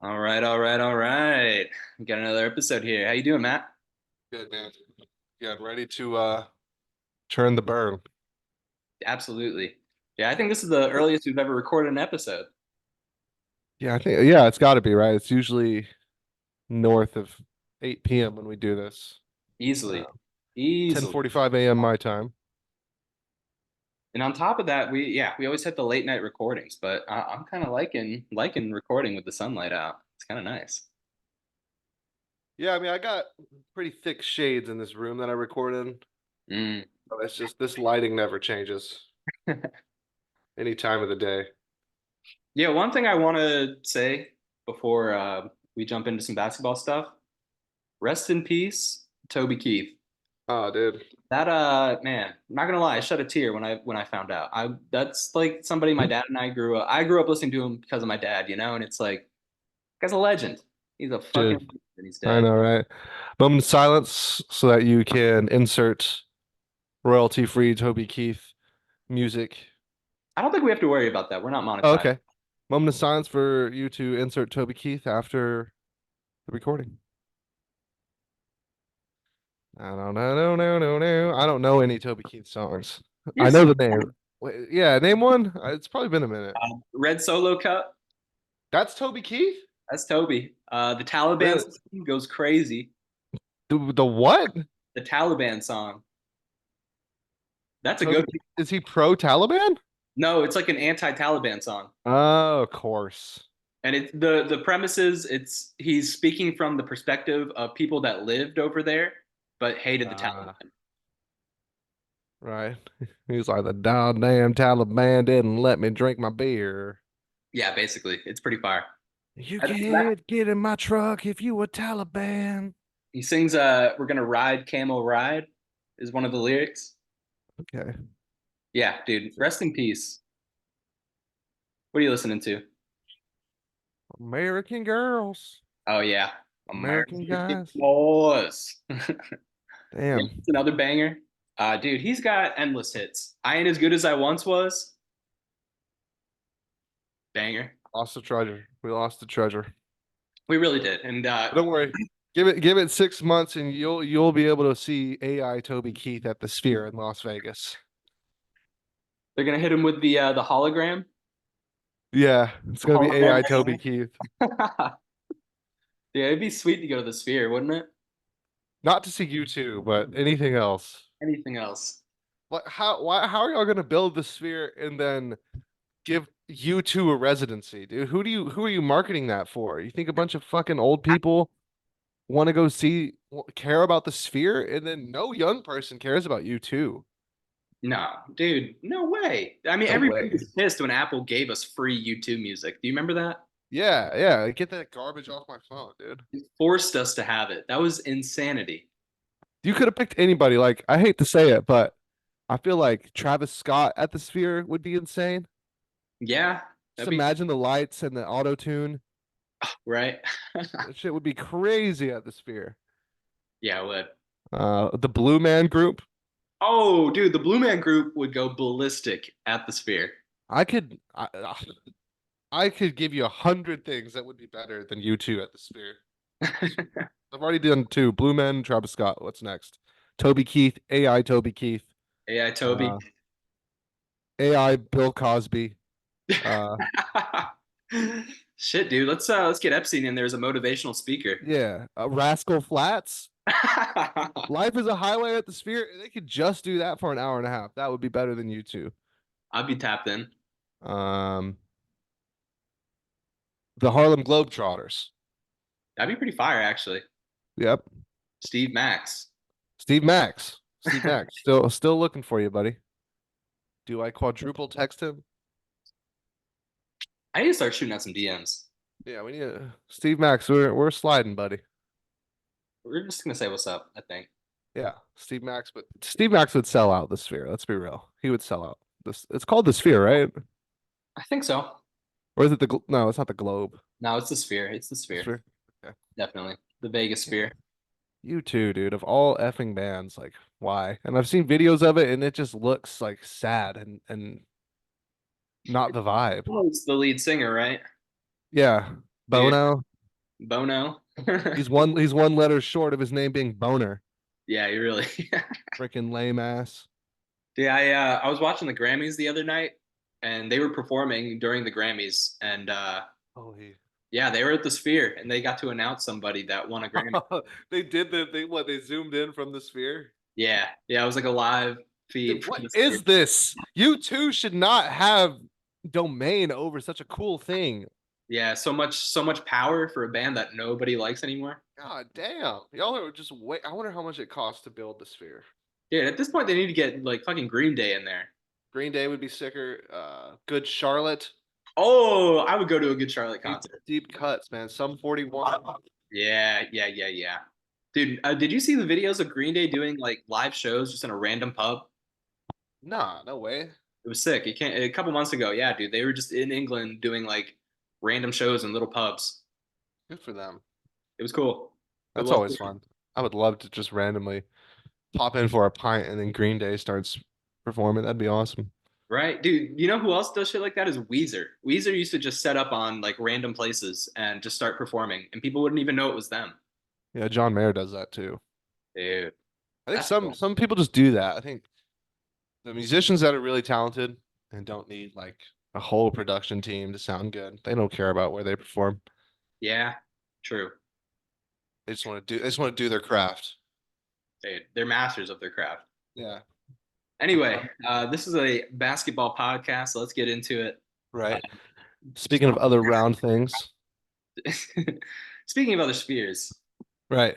All right, all right, all right. We got another episode here. How you doing, Matt? Good man. Yeah, ready to turn the burn. Absolutely. Yeah, I think this is the earliest we've ever recorded an episode. Yeah, I think it's got to be right. It's usually north of 8 p.m. when we do this. Uh, Easily. Easily. 10:45 a.m. my time. And on top of that, we always hit the late night recordings, but I'm kind of liking recording with the sunlight out. It's kind of nice. Yeah, I mean, I got pretty thick shades in this room that I record in. Mm. So it's just this lighting never changes any time of the day. Yeah, one thing I want to say before we jump into some basketball stuff, rest in peace, Toby Keith. Oh, dude. That man, I'm not gonna lie, I shed a tear when I found out. I That's like somebody my dad and I grew up listening to him because of my dad, and it's like guy's a legend. He's a fucking Dude, legend and he's I dead. know, right? Moment of silence so that you can insert royalty-free Toby Keith music. I don't think we have to worry about that. We're not Oh, monetized. okay. Moment of silence for you to insert Toby Keith after the recording. I don't know, no, no, no, no. I don't know any Toby Keith songs. I Yes. know the name. Wait, yeah, name one. It's probably been a minute. Red Solo Cup. That's Toby Keith? That's Toby. The Taliban Really? song goes crazy. The what? The Taliban song. That's a good Toby one. Keith, is he pro Taliban? No, it's like an anti-Taliban song. Oh, of course. And the premise is it's he's speaking from the perspective of people that lived over there but hated the Uh, Taliban. right. He's like the damn Taliban didn't let me drink my beer. Yeah, basically, it's pretty fire. You I think that can't get in my truck if you a Taliban. he sings "We're gonna ride, camel ride" is one of the lyrics. Okay. Yeah, dude, rest in peace. What are you listening to? American girls. Oh yeah, American American guys. Boys. Yeah, Damn. it's another banger. Dude, he's got endless hits. I ain't as good as I once was. Banger. Lost the treasure. We lost the treasure. We really did. And But don't worry. Give it 6 months and you'll be able to see AI Toby Keith at the Sphere in Las Vegas. they're gonna hit him with the hologram. Yeah, it's gonna be Hologram. AI Toby Keith. Yeah, it'd be sweet to go to the Sphere, wouldn't it? Not to see you two, but anything else. Anything else? How are y'all gonna build the Sphere and then give you two a residency, dude? Who are you marketing that for? You think a bunch of fucking old people want to go care about the Sphere, and then no young person cares about you too? No, dude, no way. I mean, No everybody way. was pissed when Apple gave us free YouTube music. Do you remember that? Yeah, yeah. Get that garbage off my phone, dude. It forced us to have it. That was insanity. You could have picked anybody. Like, I hate to say it, but I feel like Travis Scott at the Sphere would be insane. Yeah, Just that'd be imagine the lights and the auto tune. right. That shit would be crazy at the Sphere. Yeah, it would. The Blue Man Group. Oh, dude, the Blue Man Group would go ballistic at the Sphere. I could, I could give you 100 things that would be better than you two at the Sphere. I've already done two. Blue Man, Travis Scott. What's next? Toby Keith, AI Toby Keith, AI Toby. uh, AI Bill Cosby. Uh, Shit, dude. Let's get Epstein in there as a motivational speaker. yeah, Rascal Flats. Life is a highway at the Sphere. They could just do that for an hour and a half. That would be better than you two. I'd be tapped in. Um, the Harlem Globetrotters. That'd be pretty fire, actually. Yep. Steve Max. Steve Max. Steve Max. Still looking for you, buddy. Do I quadruple text him? I need to start shooting out some DMs. Yeah, we need Steve Max. We're sliding, buddy. We're just gonna say what's up, I think. Yeah, Steve Max, but Steve Max would sell out the Sphere. Let's be real. He would sell out this. It's called the Sphere, right? I think so. Or is it no? It's not the Globe. No, it's the Sphere. It's the The Sphere. Sphere. Okay. Definitely. The Vegas Sphere. You too, dude. Of all effing bands, like why? And I've seen videos of it, and it just looks like sad and not the vibe. Oh, it's the lead singer, right? Yeah, Dude, Bono. Bono. He's one letter short of his name being Boner. Yeah, you really. Freaking lame ass. Yeah, I was watching the Grammys the other night, and they were performing during the Grammys, and Holy. yeah, they were at the Sphere, and they got to announce somebody that won a Grammy. They did they zoomed in from the sphere? Yeah, yeah, it was like a live Dude, feed from what the Sphere. is this? You two should not have domain over such a cool thing. Yeah, so much power for a band that nobody likes anymore. God damn. Y'all are just wait. I wonder how much it costs to build the sphere. Dude, at this point, they need to get like fucking Green Day in there. Green Day would be sicker. Good Charlotte. Oh, I would go to a good Charlotte Deep, concert. deep cuts, man. Some 41. Yeah, yeah, yeah, yeah. Dude, did you see the videos of Green Day doing like live shows just in a random pub? Nah, no way. It was sick. You can't. A couple months ago, yeah, dude, they were just in England doing like random shows in little pubs. Good for them. It was cool. It That's was always fun. I would love to just randomly pop in for a pint and then Green Day starts performing. That'd be awesome. right, dude. You know who else does shit like that is Weezer. Weezer used to just set up on like random places and just start performing, and people wouldn't even know it was them. Yeah, John Mayer does that too. Dude, I think that's some cool. some people just do that. I think the musicians that are really talented and don't need like a whole production team to sound good, they don't care about where they perform. Yeah, true. They just want to do their craft. Dude, they're masters of their craft. Yeah. Anyway, this is a basketball podcast, so let's get into it. Right. Speaking of other round things. Speaking of other spheres, Right.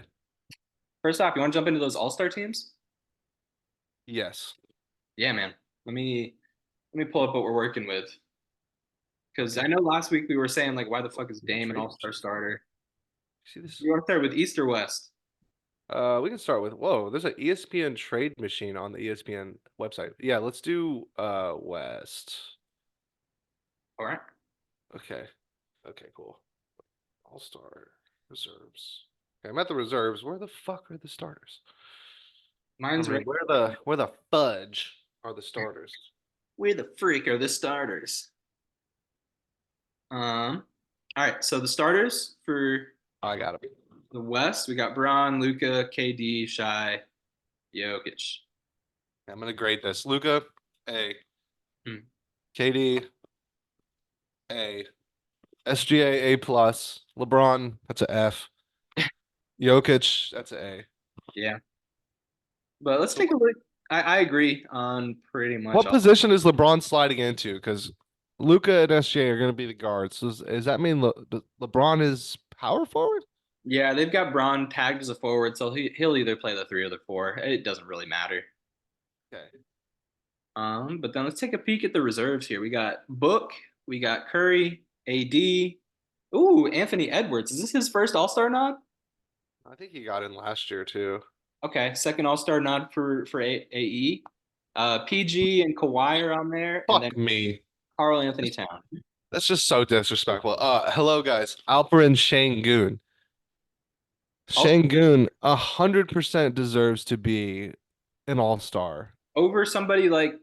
first off, you want to jump into those all-star teams? Yes. Yeah, man. Let me pull up what we're working with because Okay. I know last week we were saying like, why the fuck is Even Dame an trade all-star machine. starter? See this? You want to start with East or West? We can start with whoa, there's an ESPN trade machine on the ESPN website. Yeah, let's do West. All right. Okay. Okay, cool. All-star reserves. Okay, I'm at the reserves. Where the fuck are the starters? I Mine's mean, right. where the fudge are the starters? Where the freak are the starters? All right. So the starters for I got it. the West, we got Braun, Luca, KD, Shy, Jokic. I'm gonna grade this. Luca, A. Hmm. KD, A. SGA, A plus. LeBron, that's a F. Jokic, that's a A. Yeah. But let's So take a look. I agree on pretty much what all. position is LeBron sliding into? Because Luca and SGA are gonna be the guards. So does that mean LeBron is power forward? Yeah, they've got Braun tagged as a forward, so he'll either play the three or the four. It doesn't really matter. Okay. But then let's take a peek at the reserves here. We got Book, we got Curry, AD. Ooh, Anthony Edwards. Is this his first All-Star nod? I think he got in last year too. Okay, second All-Star nod for AE. PG and Kawhi are on there, and then Fuck me. Carl Anthony Town. That's just so disrespectful. Hello guys. Alperen Şengün. Also, Şengün 100% deserves to be an all-star. over somebody like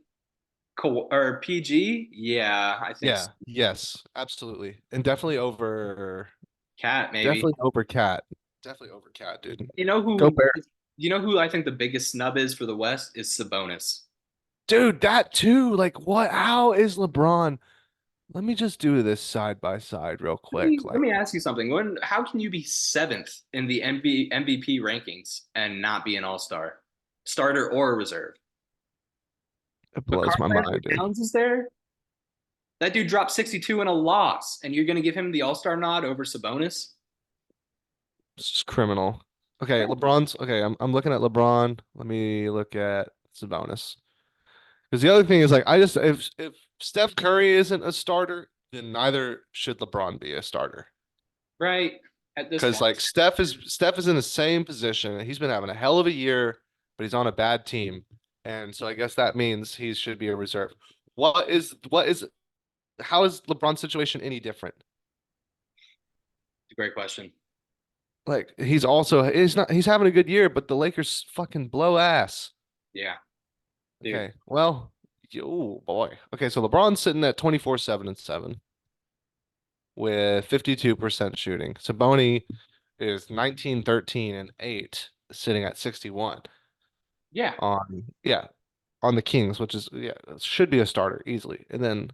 or PG, yeah, I think so. Yeah, yes, absolutely. And Cat maybe. definitely over Cat. Definitely over Cat, dude. You know Go who? Bear. You know who I think the biggest snub is for the West is Sabonis. Dude, that too. Like what? How is LeBron? Let me just do this side by side real quick. Let Like me ask you something. How can you be seventh in the MVP rankings and not be an All Star, starter or reserve? it But blows Carl my Anthony mind, dude. Towns is there. That dude dropped 62 in a loss, and you're going to give him the All Star nod over Sabonis? It's just criminal. Okay, LeBron's okay. I'm looking at LeBron. Let me look at Sabonis. Because the other thing is like I just if Steph Curry isn't a starter, then neither should LeBron be a starter. Right at this Because point. like Steph is in the same position. He's been having a hell of a year, but he's on a bad team. And so I guess that means he should be a reserve. What is how is LeBron's situation any different? It's a great question. Like he's having a good year, but the Lakers fucking blow ass. Yeah, dude. Okay. Well, oh boy. Okay, so LeBron's sitting at 24, 7, and 7. with 52% shooting. Sabonis is 19, 13, and 8, sitting at 61 Yeah. on on the Kings, which is should be a starter easily. And then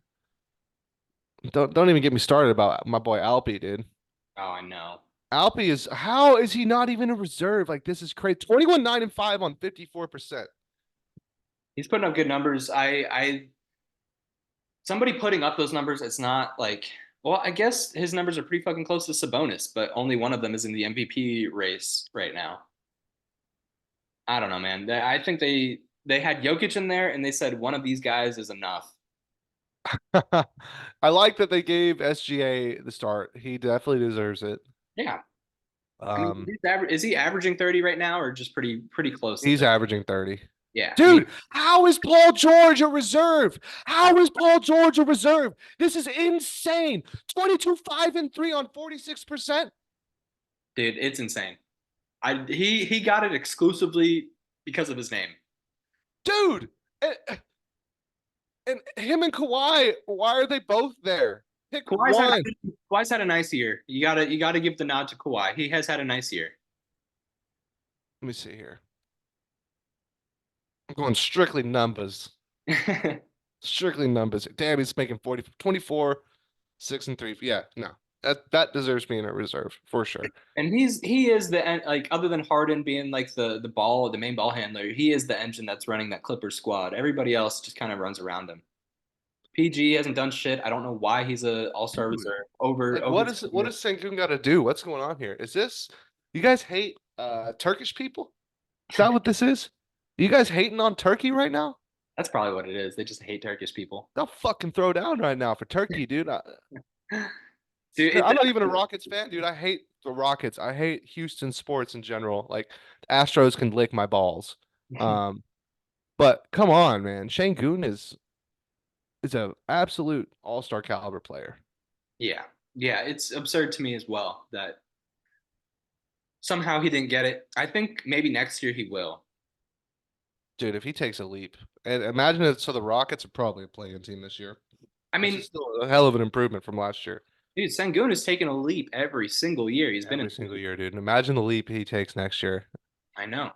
don't even get me started about my boy Alpi, dude. Oh, I know. Alpi is how is he not even a reserve? Like this is crazy. 21, 9, and 5 on 54%. He's putting up good numbers. Somebody putting up those numbers, it's not like, well, I guess his numbers are pretty fucking close to Sabonis, but only one of them is in the MVP race right now. I don't know, man. I think they had Jokic in there and they said one of these guys is enough. I like that they gave SGA the start. He definitely deserves it. Yeah. I mean, Um, is he averaging 30 right now or just pretty close to he's 30? averaging 30. Yeah. I mean, Dude, how is Paul George a reserve? How is Paul George a reserve? This is insane. 22, 5, and 3 on 46%. dude, it's insane. He got it exclusively because of his name. Dude, and, and him and Kawhi, why are they both there? Pick Kawhi's had one. Kawhi's had a nice year. You gotta give the nod to Kawhi. He has had a nice year. Let me see here. I'm going strictly numbers. Strictly numbers. Damn, he's making 40, 24, 6, and 3. Yeah, no. That deserves being a reserve for sure. And he is the like other than Harden being like the main ball handler, he is the engine that's running that Clippers squad. Everybody else just kind of runs around him. PG hasn't done shit. I don't know why he's a All-Star Dude, reserve over like over. what does Sengun got to do? What's going on here? Is this you guys hate Turkish people? Is that what this is? You guys hating on Turkey right now? That's probably what it is. They just hate Turkish people. They'll fucking throw down right now for Turkey, dude. Dude, I'm not even a Rockets fan, dude. I hate the Rockets. I hate Houston sports in general. Like Astros can lick my balls. Um, but come on, man. Sengun is a absolute all-star caliber player. yeah, yeah, it's absurd to me as well that somehow he didn't get it. I think maybe next year he will. Dude, if he takes a leap, and imagine it, so the Rockets are probably a play-in team this year, I which is mean, still a hell of an improvement from last year. dude, Sengun has taken a leap every single year he's been in Every the single league. year, dude. And imagine the leap he takes next year. I know.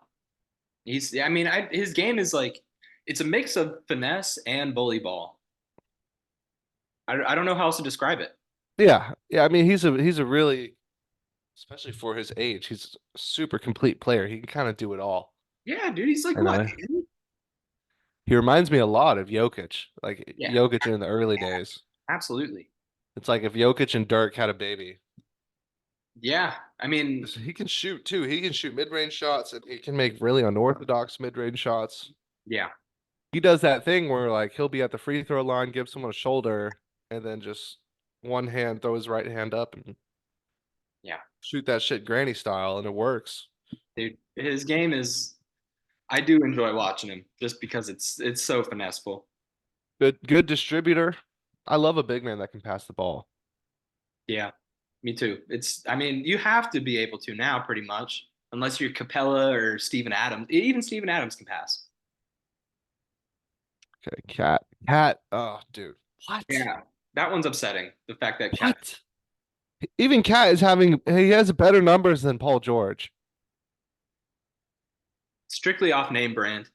I mean, his game is like, it's a mix of finesse and bully ball. I don't know how else to describe it. Yeah, yeah. I mean, he's a really, especially for his age, he's a super complete player. He can kind of do it all. Yeah, dude, he's like You what? know, he reminds me a lot of Jokic, like Yeah, Jokic in the early days. absolutely. It's like if Jokic and Dirk had a baby. Yeah, I mean, He can shoot too. He can shoot mid-range shots and he can make really unorthodox mid-range shots. yeah, He does that thing where like he'll be at the free throw line, give someone a shoulder, and then just one hand throw his right hand up and yeah, shoot that shit granny style, and it works. dude, his game is. I do enjoy watching him just because it's so finesseful. Good distributor. I love a big man that can pass the ball. Yeah, me too. I mean, you have to be able to now, pretty much, unless you're Capella or Steven Adams. Even Steven Adams can pass. Okay, cat. Oh, dude, what? Yeah, that one's upsetting. The fact that Cat What? Even Cat is having. He has better numbers than Paul George. strictly off name brand.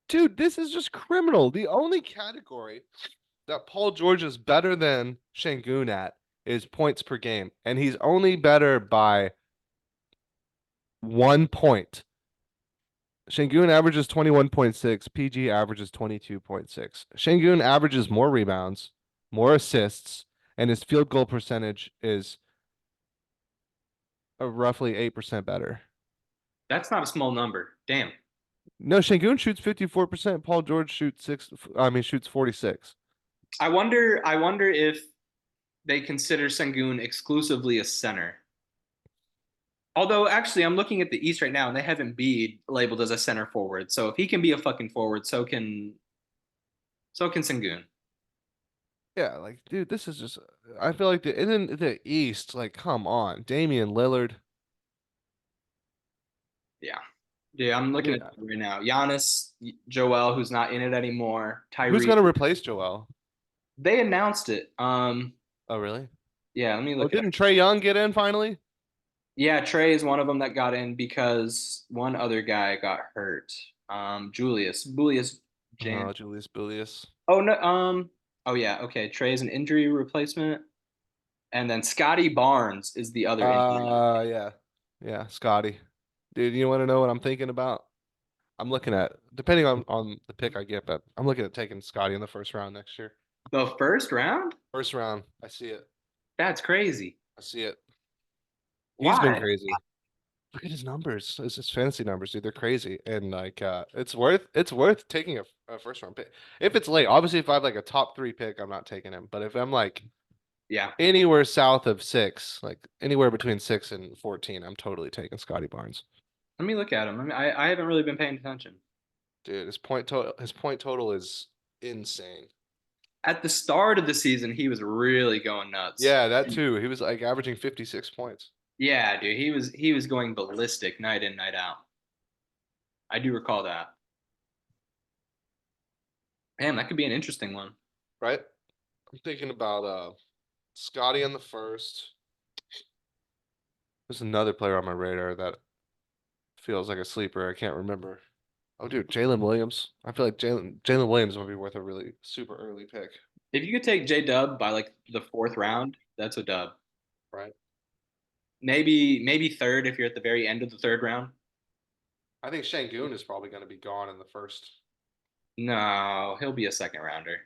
Dude, this is just criminal. The only category that Paul George is better than Şengün at is points per game, and he's only better by 1 point. Şengün averages 21.6, PG averages 22.6. Şengün averages more rebounds, more assists, and his field goal percentage is roughly 8% better. That's not a small number. Damn. No, Şengün shoots 54%, Paul George shoots 46. I wonder if they consider Sengun exclusively a center. Although actually I'm looking at the East right now and they have Embiid labeled as a center forward. So if he can be a fucking forward, so can Sengun. Yeah, like dude, this is just I feel like and then the East, like come on, Damian Lillard. Yeah. Yeah, I'm looking at Yeah. it right now. Giannis, Joel, who's not in it anymore, Who's Tyree. gonna replace Joel? They announced it. Oh, really? Yeah, let me Oh, look it up. didn't Trey Young get in finally? Yeah, Trey is one of them that got in because one other guy got hurt. Julius Jan. Julius Billius. Oh no, oh yeah, okay. Trey is an injury replacement, and then Scotty Barnes is the other injury. Yeah. Yeah, Scotty. Dude, you want to know what I'm thinking about? I'm looking at, depending on the pick I get, but I'm looking at taking Scotty in the first round next year. The first round? First round. I see it. That's crazy. I see it. He's been Why? crazy. Look at his numbers. His fantasy numbers, dude. They're crazy. And like it's worth taking a first round pick. If it's late, obviously if I have like a top three pick, I'm not taking him. But if I'm like Yeah. anywhere south of six, like anywhere between 6 and 14, I'm totally taking Scotty Barnes. Let me look at him. I haven't really been paying attention. Dude, his point total is insane. At the start of the season, he was really going nuts. Yeah, that too. He was like averaging 56 points. Yeah, dude, he was going ballistic night in, night out. I do recall that. Damn, that could be an interesting one. Right? I'm thinking about Scotty in the first. There's another player on my radar that feels like a sleeper. I can't remember. Oh, dude, Jalen Williams. I feel like Jalen Williams would be worth a really super early pick, If you could take J Dub by like the fourth round, that's a dub. right? Maybe third if you're at the very end of the third round. I think Şengün is probably going to be gone in the first. No, he'll be a second rounder.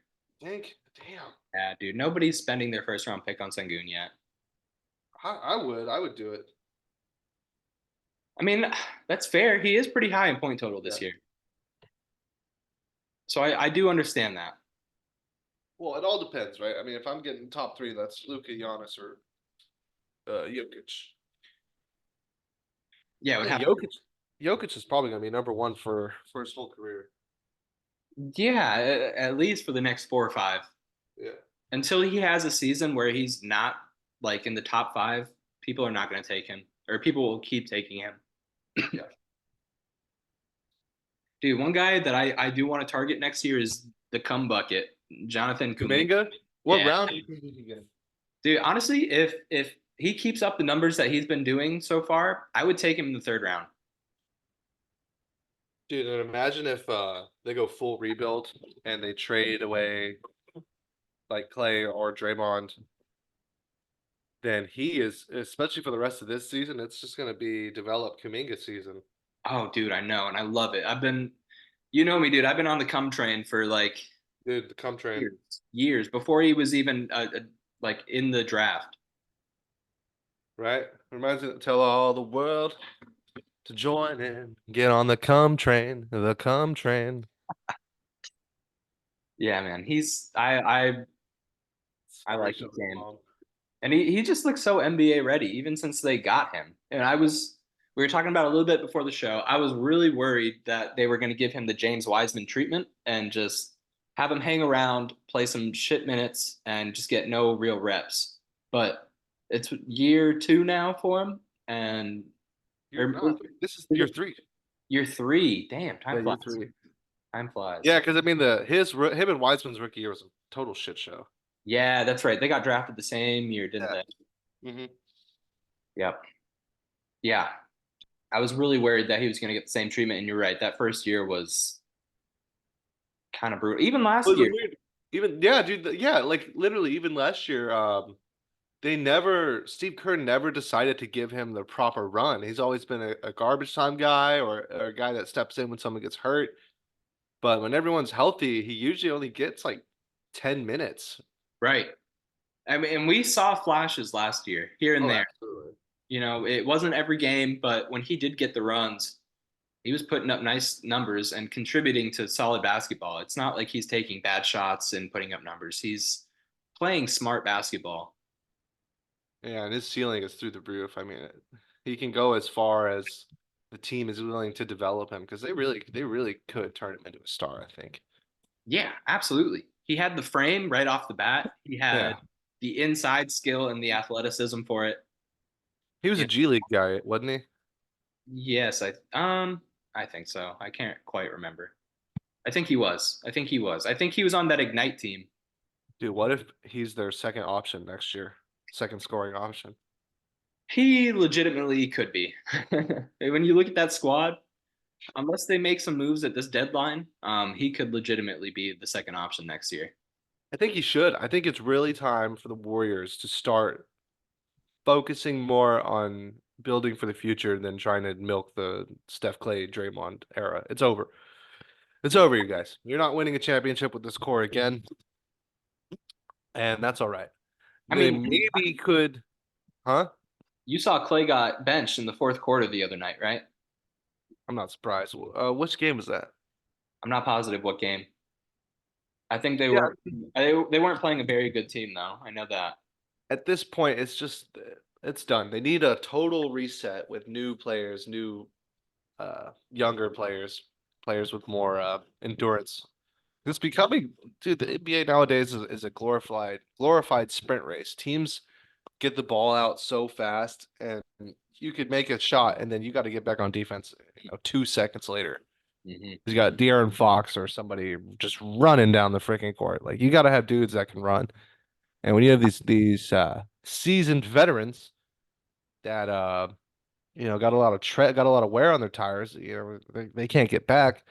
Think, damn. Yeah, dude, nobody's spending their first round pick on Sengun yet. I would do it. I mean, that's fair. He is pretty high in point total Yeah. this year. So I do understand that. Well, it all depends, right? I mean, if I'm getting top three, that's Luka, Giannis, or Jokic. Yeah, it I would think have. Jokic is probably going to be number one for his whole career. Yeah, at least for the next 4 or 5. Yeah. Until he has a season where he's not like in the top 5, people are not going to take him, or people will keep taking him. Yeah. Dude, one guy that I do want to target next year is the cum bucket, Jonathan Kuminga. Kuminga? What Yeah, round do you think he can get? dude. Honestly, if he keeps up the numbers that he's been doing so far, I would take him in the third round. Dude, and imagine if they go full rebuild and they trade away like Clay or Draymond, then he is, especially for the rest of this season, it's just gonna be develop Kuminga season. Oh, dude, I know, and I love it. You know me, dude. I've been on the cum train for like Dude, the come train, years before he was even like in the draft. right? Reminds me, tell all the world to join in. Get on the come train, the come train. Yeah, man. I like his Inspirational game. song. And he just looks so NBA ready, even since they got him. And we were talking about a little bit before the show. I was really worried that they were going to give him the James Wiseman treatment and just have him hang around, play some shit minutes, and just get no real reps. But it's year 2 now for him, and You're or not. This is year three. year 3. Damn, Yeah, time year flies. three. Time flies. Yeah, because I mean him and Wiseman's rookie year was a total shit show. Yeah, that's right. They got drafted the same year, didn't Yeah. they? Hmm. Yep. Yeah. I was really worried that he was going to get the same treatment, and you're right. That first year was kind of brutal. Even It last was a year, weird, even yeah, dude. Yeah, like literally, even last year, Steve Kerr never decided to give him the proper run. He's always been a garbage time guy or a guy that steps in when someone gets hurt. But when everyone's healthy, he usually only gets like 10 minutes. right? I mean, and we saw flashes last year, here and Oh, there. absolutely. You know, it wasn't every game, but when he did get the runs, he was putting up nice numbers and contributing to solid basketball. It's not like he's taking bad shots and putting up numbers. He's playing smart basketball. Yeah, and his ceiling is through the roof. I mean, he can go as far as the team is willing to develop him because they really could turn him into a star, I think. Yeah, absolutely. He had the frame right off the bat. He had Yeah. the inside skill and the athleticism for it. He was Yeah. a G League guy, wasn't he? Yes, I think so. I can't quite remember. I think he was. I think he was. I think he was on that Ignite team. Dude, what if he's their second option next year? second scoring option. He legitimately could be. When you look at that squad, unless they make some moves at this deadline, he could legitimately be the second option next year. I think he should. I think it's really time for the Warriors to start focusing more on building for the future than trying to milk the Steph Clay Draymond era. It's over. It's over, you guys. You're not winning a championship with this core again, and that's all right. I They mean, maybe could, huh? you saw Clay got benched in the fourth quarter the other night, right? I'm not surprised. Which game was that? I'm not positive what game. I think they Yeah, were they weren't playing a very good team though. I know that. at this point, it's just it's done. They need a total reset with new players, new younger players, players with more endurance. It's becoming, dude, the NBA nowadays is a glorified sprint race. Teams get the ball out so fast, and you could make a shot, and then you got to get back on defense, 2 seconds later. Hmm. You got De'Aaron Fox or somebody just running down the freaking court. Like you got to have dudes that can run. And when you have these seasoned veterans that got a lot of wear on their tires, they can't get back.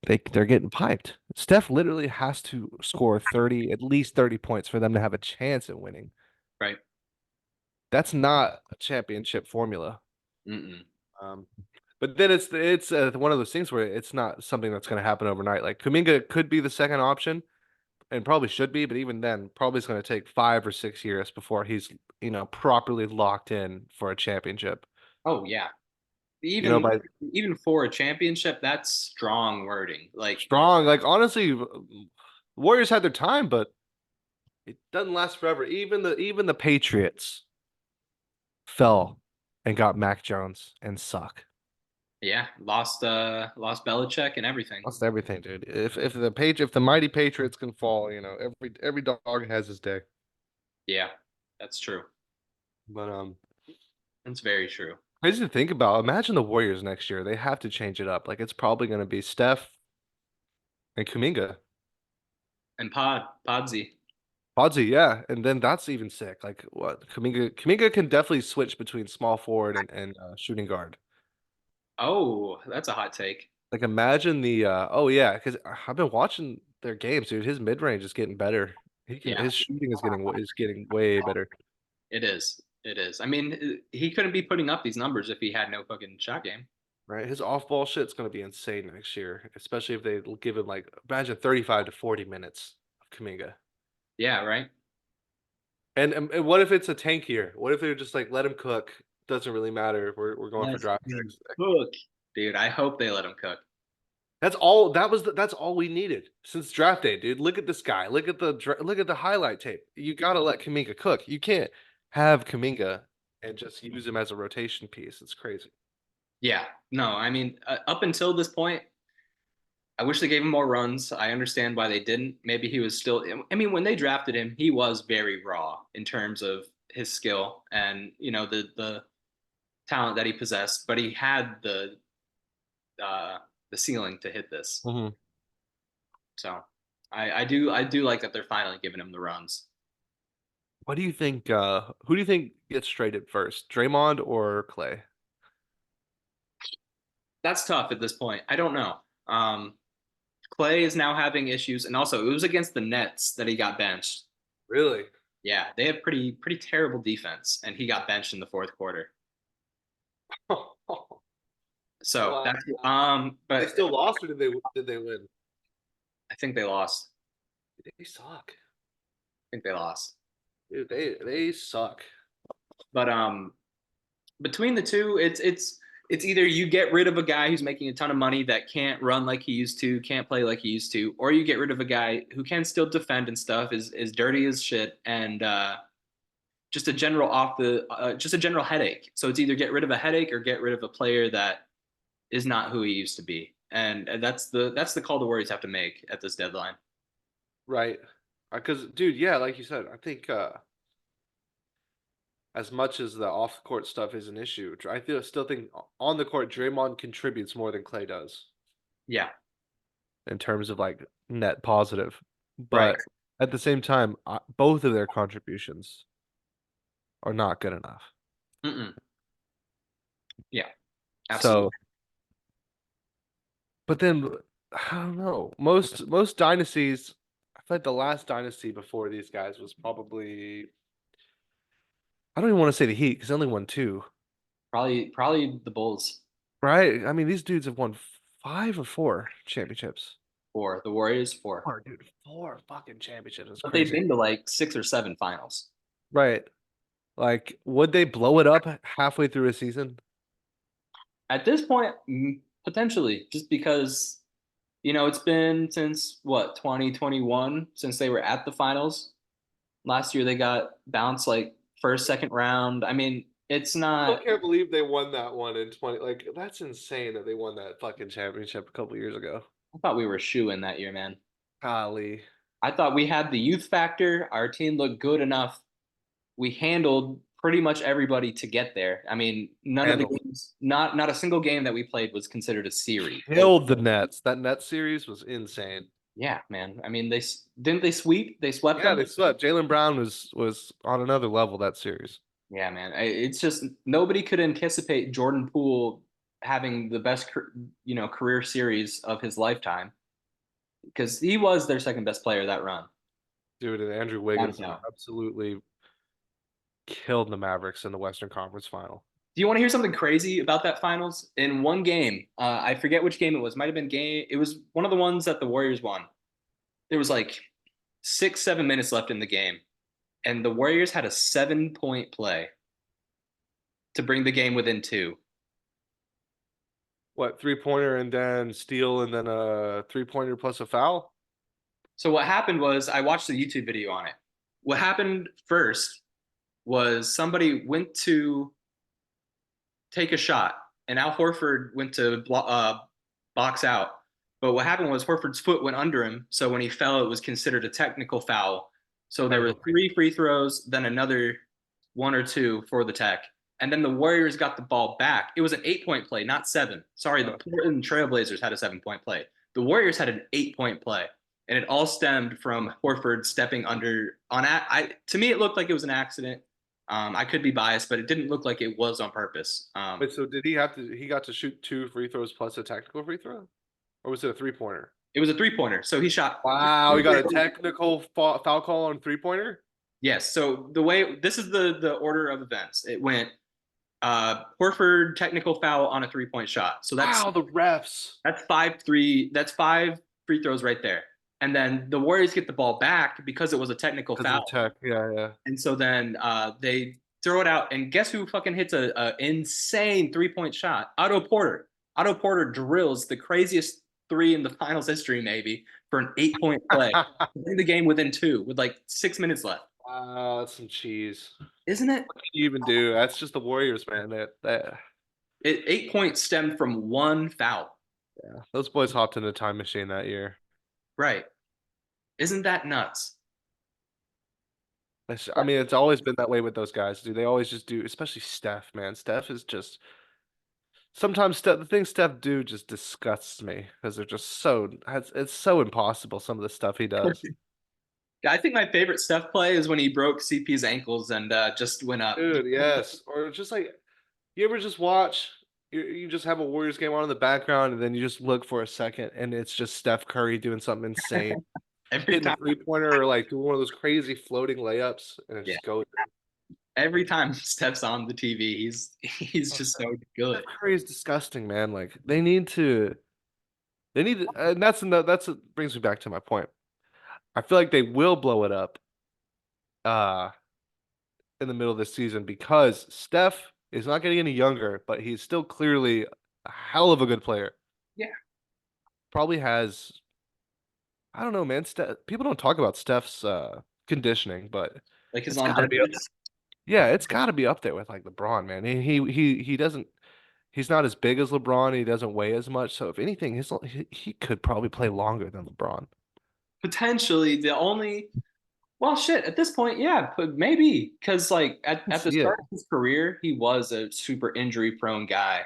They're getting piped. Steph literally has to score 30, at least 30 points for them to have a chance at winning. Right. That's not a championship formula. Mm-mm. Um, but then it's one of those things where it's not something that's going to happen overnight. Like Kuminga could be the second option and probably should be, but even then, probably it's going to take 5 or 6 years before he's properly locked in for a championship. Oh yeah. Even By even for a championship, that's strong wording. Like, strong, like honestly, Warriors had their time, but it doesn't last forever. Even the Patriots fell and got Mac Jones and suck. yeah, lost Belichick and everything. Lost everything, dude. If the mighty Patriots can fall, every dog has his day. Yeah, that's true. But That's very true. crazy to think about. Imagine the Warriors next year. They have to change it up. Like it's probably going to be Steph and Kuminga. And Podsy. Podsy, yeah, and then that's even sick. Like what Kuminga can definitely switch between small forward and shooting guard. Oh, that's a hot take. Like imagine the oh yeah, because I've been watching their games, dude. His mid range is getting better. Yeah, His shooting is getting way better. it is. It is. I mean, he couldn't be putting up these numbers if he had no fucking shot game. Right, his off ball shit's gonna be insane next year, especially if they give him like imagine 35 to 40 minutes of Kuminga. Yeah, right. And what if it's a tank year? What if they're just like let him cook? Doesn't really matter. We're going for Let draft him picks. cook. Dude, I hope they let him cook. That's all we needed since draft day, dude. Look at this guy. Look at the highlight tape. You gotta let Kaminga cook. You can't have Kaminga and just use him as a rotation piece. It's crazy. Yeah, no, I mean, up until this point, I wish they gave him more runs. I understand why they didn't. Maybe he was still. I mean, when they drafted him, he was very raw in terms of his skill and the talent that he possessed. But he had uh, the ceiling to hit this. Hmm. So I do like that they're finally giving him the runs. What do you think? Who do you think gets traded first, Draymond or Clay? That's tough at this point. I don't know. Um, Clay is now having issues, and also it was against the Nets that he got benched. Really? Yeah, they have pretty terrible defense, and he got benched in the fourth quarter. So Wow. that's They but still lost, or did they win? I think they lost. They suck, I think they lost. dude. They suck. But between the two, it's either you get rid of a guy who's making a ton of money that can't run like he used to, can't play like he used to, or you get rid of a guy who can still defend and stuff, is dirty as shit, and just a general headache. So it's either get rid of a headache or get rid of a player that is not who he used to be. And that's the call the Warriors have to make at this deadline. Right. Because, dude, yeah, like you said, I think as much as the off court stuff is an issue, still think on the court Draymond contributes more than Clay does Yeah, in terms of net positive. right. But at the same time, both of their contributions. are not good enough. Mm-mm. Yeah, absolutely. So, but then I don't know. Most dynasties, I feel like the last dynasty before these guys was probably I don't even want to say the Heat because they only won two, Probably the Bulls right? I mean, these dudes have won five or four championships. four, the Warriors four, Four, dude, four fucking championships. It's but they've crazy. been to like 6 or 7 finals. Right. Like, would they blow it up halfway through a season? At this point, potentially, just because it's been since what 2021 since they were at the finals. Last year they got bounced like first, second round. I mean, it's I not. can't believe they won that one in 20. Like, that's insane that they won that fucking championship a couple years ago. I thought we were shoo in that year, man. Golly. I thought we had the youth factor. Our team looked good enough. We handled pretty much everybody to get there. I mean, none of the Handled. games, not a single game that we played was considered a series. Killed the Nets. That Nets series was insane. Yeah, man. I mean, didn't they sweep? They swept Yeah, them. they swept. Jalen Brown was on another level that series. Yeah, man. It's just nobody could anticipate Jordan Poole having the best, career series of his lifetime because he was their second best player that run. Dude, and Andrew Without a Wiggins doubt. absolutely killed the Mavericks in the Western Conference final. Do you want to hear something crazy about that finals? In one game, I forget which game it was. Might have been game. It was one of the ones that the Warriors won. There was like 6, 7 minutes left in the game, and the Warriors had a 7-point play to bring the game within two. What, three-pointer and then steal and then a three-pointer plus a foul? So what happened was I watched the YouTube video on it. What happened first was somebody went to take a shot, and Al Horford went to box out. But what happened was Horford's foot went under him, so when he fell, it was considered a technical foul. So there Right, were but like, three free throws, then another one or two for the Tech, and then the Warriors got the ball back. It was an 8-point play, not seven. Sorry, the Portland Trailblazers had a 7-point play. The Warriors had an 8-point play, and it all stemmed from Horford stepping under on. To me, it looked like it was an accident. I could be biased, but it didn't look like it was on purpose. wait, so did he have to he got to shoot two free throws plus a technical free throw? Or was it a three-pointer? It was a 3-pointer, so he shot. Wow, he got a technical foul call on three-pointer? Yes. So the way this is the order of events. It went Horford technical foul on a 3-point shot. So that's Wow, the refs. that's 5-3. That's 5 free throws right there. And then the Warriors get the ball back because it was a technical Because of foul. the tech. Yeah, yeah. And so then they throw it out, and guess who fucking hits a insane 3-point shot? Otto Porter. Otto Porter drills the craziest three in the finals history, maybe, for an 8-point play. Bring the game within two with like 6 minutes left. Wow, that's some cheese. Isn't it? What can you even do? That's just the Warriors, man. That 8 points stemmed from one foul. yeah. Those boys hopped in a time machine that year. Right. Isn't that nuts? I mean, it's always been that way with those guys, dude. They always just do, especially Steph, man. Steph is just sometimes the things Steph do just disgusts me because they're just it's so impossible. Some of the stuff he does, Yeah, I think my favorite Steph play is when he broke CP's ankles and just went up. dude. Yes, or just like you ever just watch. You just have a Warriors game on in the background, and then you just look for a second, and it's just Steph Curry doing something insane, Every hitting a time. three-pointer or like doing one of those crazy floating layups, and it Yeah. just goes. Every time Steph's on the TV, he's Oh, just Steph so good. Steph Curry is disgusting, man. Like they need, and that's what brings me back to my point. I feel like they will blow it up uh in the middle of this season because Steph is not getting any younger, but he's still clearly a hell of a good player. Yeah. Probably has I don't know, man. People don't talk about Steph's conditioning, but Like his it's got to be up. longevity. Yeah, it's got to be up there with like LeBron, man. He doesn't he's not as big as LeBron. He doesn't weigh as much. So if anything, he could probably play longer than LeBron. Potentially the only well shit at this point, yeah, but maybe because like I at, can at the see it. start of his career, he was a super injury prone guy.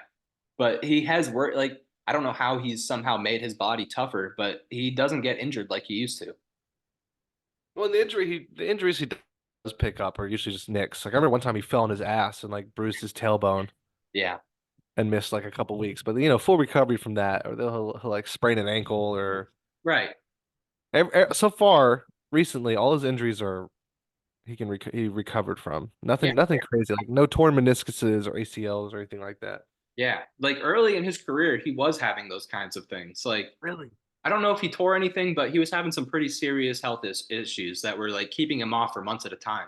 But he has worked like I don't know how he's somehow made his body tougher, but he doesn't get injured like he used to. Well, the injuries he does pick up are usually just nicks. Like I remember one time he fell on his ass and like bruised his tailbone Yeah, and missed like a couple weeks. But full recovery from that, or he'll like sprain an ankle or right. so far recently, all his injuries are he recovered from. Yeah, Nothing crazy, like no torn meniscuses or ACLs or anything like that. yeah. Like early in his career, he was having those kinds of things. Like Really? I don't know if he tore anything, but he was having some pretty serious health issues that were like keeping him off for months at a time.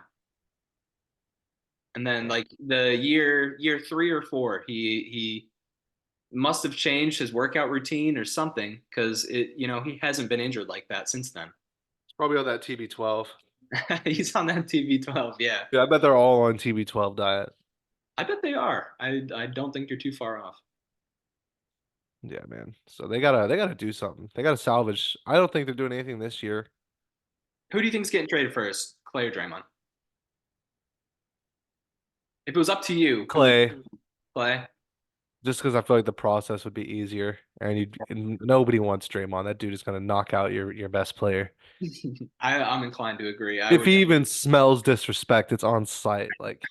And then Damn. like the year 3 or 4, he must have changed his workout routine or something because he hasn't been injured like that since then. It's probably on that TB12. He's on that TV 12. Yeah, Yeah, I bet they're all on TB12 diet. I bet they are. I don't think you're too far off. Yeah, man. So they gotta do something. They gotta salvage. I don't think they're doing anything this year. Who do you think's getting traded first, Clay or Draymond? If it was up to you, who would Clay, Clay? just because I feel like the process would be easier, and nobody wants Draymond. That dude is gonna knock out your best player. I'm inclined to agree. I If would. he even smells disrespect, it's on site. Like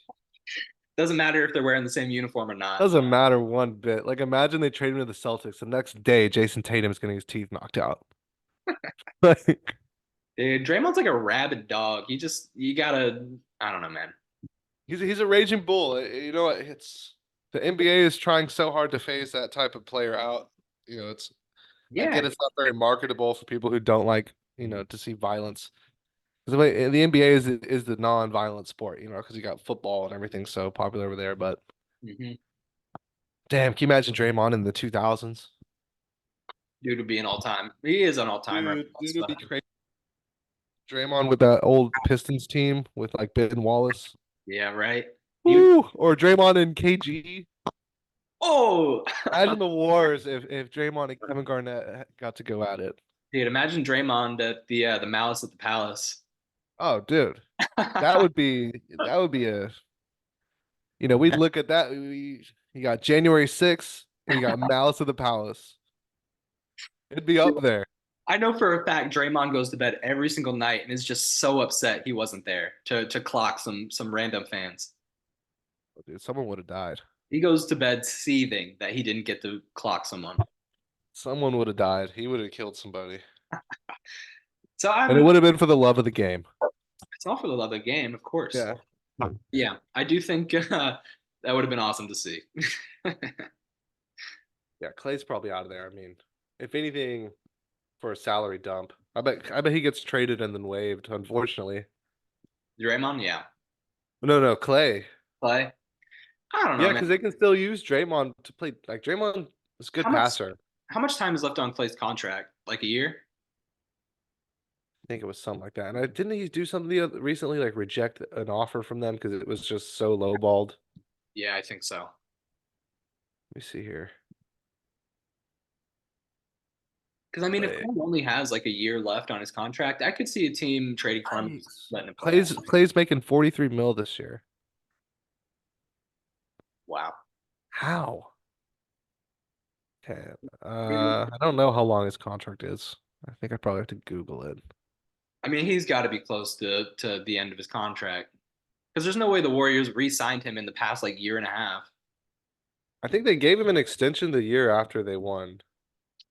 Doesn't matter if they're wearing the same uniform or not. doesn't matter one bit. Like imagine they trade him to the Celtics. The next day, Jason Tatum's getting his teeth knocked out. Like Dude, Draymond's like a rabid dog. You gotta. I don't know, man. he's a raging bull. You know what? It's the NBA is trying so hard to phase that type of player out. It's I Yeah. get it's not very marketable for people who don't like, to see violence. 'Cause the NBA is the non-violent sport, because you got football and everything so popular over there. But hmm damn, can you imagine Draymond in the 2000s? Dude would be an all time. He is an all timer. Dude would be crazy. Draymond with that old Pistons team with like Ben Wallace. Yeah, right. He would. Woo! Or Draymond and KG. Oh, Imagine the wars if Draymond and Kevin Garnett got to go at it. dude! Imagine Draymond at the Malice at the Palace. Oh, dude, that would be we'd look at that. You got January 6th and you got Malice of the Palace. It'd be up there. I know for a fact Draymond goes to bed every single night and is just so upset he wasn't there to clock some random fans. Oh, dude, someone would have died. He goes to bed seething that he didn't get to clock someone. Someone would have died. He would have killed somebody. So And it I'm would have been for the love of the game. it's all for the love of the game, of course. Yeah. Yeah, I do think that would have been awesome to see. Yeah, Clay's probably out of there. I mean, if anything, for a salary dump. I bet he gets traded and then waived, unfortunately. Draymond, yeah. No, no, Clay. Clay, I don't know, Yeah, man. because they can still use Draymond to play. Like Draymond is a How good much passer. how much time is left on Clay's contract? Like a year? I think it was something like that. And didn't he do something recently, like reject an offer from them because it was just so lowballed? Yeah, I think so. Let me see here. Because I mean, if Clay. Clay only has like a year left on his contract, I could see a team trading for him, and just Nice. letting him play out. Clay's making 43 mil this year. Wow. How? Okay. I don't know how long his contract is. I think I probably have to Google it. I mean, he's got to be close to the end of his contract because there's no way the Warriors re-signed him in the past like year and a half. I think they gave him an extension the year after they won.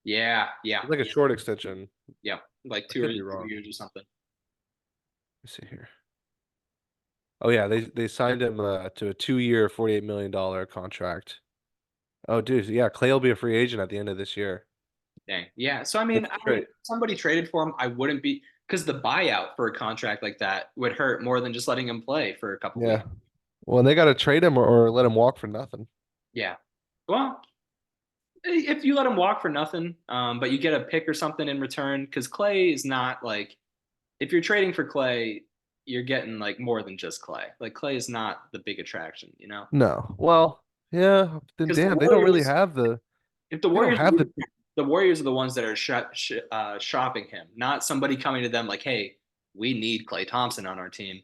Yeah, yeah, It's like a short extension. yeah, like I two or could be three wrong. years or something. Let's see here. Oh yeah, they signed him to a 2-year, $48 million contract. Oh dude, yeah, Clay will be a free agent at the end of this year. Dang. Yeah. So I mean, That's great. if somebody traded for him, I wouldn't be because the buyout for a contract like that would hurt more than just letting him play for a couple weeks. Yeah. Well, and they got to trade him or let him walk for nothing. Yeah. Well, if you let him walk for nothing, but you get a pick or something in return, because Clay is not like if you're trading for Clay, you're getting like more than just Clay. Like Clay is not the big attraction, you know? No. Well, yeah, then Because the damn, they don't really Warriors, have the if the they don't Warriors, have the the Warriors are the ones that are shopping him, not somebody coming to them like, "Hey, we need Clay Thompson on our team."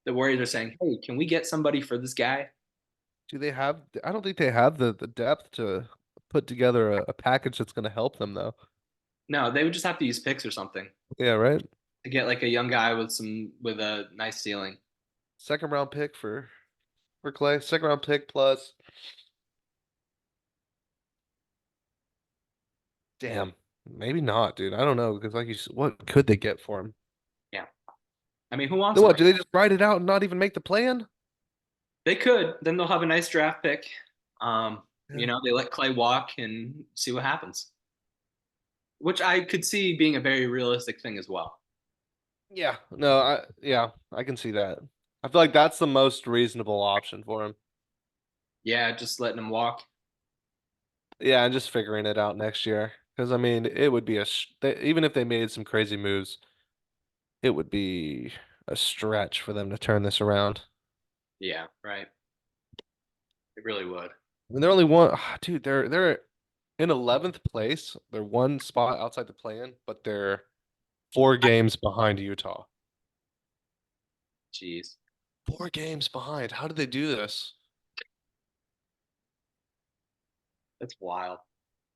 The Warriors are saying, "Hey, can we get somebody for this guy?" do they have I don't think they have the depth to put together a package that's going to help them though. No, they would just have to use picks or something Yeah, right? to get like a young guy with a nice ceiling. Second round pick for Clay. Second round pick plus. Damn. Maybe not, dude. I don't know because what could they get for him? Yeah. I mean, who wants Then him? what? Do they just write it out and not even make the plan? They could. Then they'll have a nice draft pick. Yeah. They let Clay walk and see what happens, which I could see being a very realistic thing as well. Yeah. No, I can see that. I feel like that's the most reasonable option for him. Yeah, just letting him walk. Yeah, and just figuring it out next year. Because I mean, it would be even if they made some crazy moves, it would be a stretch for them to turn this around. Yeah, right. It really would. I mean, they're only one, dude. They're in 11th place. They're one spot outside the play-in, but they're 4 games behind Utah. Jeez, 4 games behind. How did they do this? that's wild.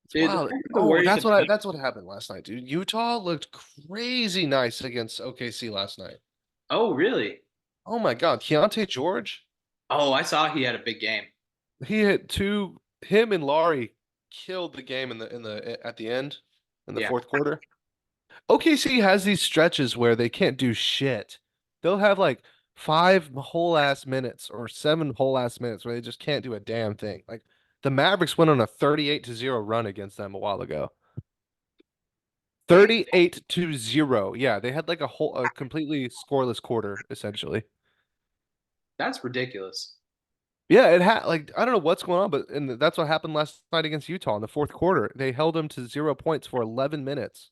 It's Dude, the wild. fact that the Oh, Warriors have beat. that's what happened last night, dude. Utah looked crazy nice against OKC last night. Oh, really? Oh my God, Keontae George. Oh, I saw he had a big game. He hit two. Him and Laurie killed the game in the at the end in the Yeah, fourth quarter. OKC has these stretches where they can't do shit. They'll have like 5 whole ass minutes or 7 whole ass minutes where they just can't do a damn thing. Like the Mavericks went on a 38-0 run against them a while ago. wait, 38-0. Yeah, they had like a completely scoreless quarter essentially. that's ridiculous. Yeah, it had like I don't know what's going on, but and that's what happened last night against Utah in the fourth quarter. They held them to 0 points for 11 minutes.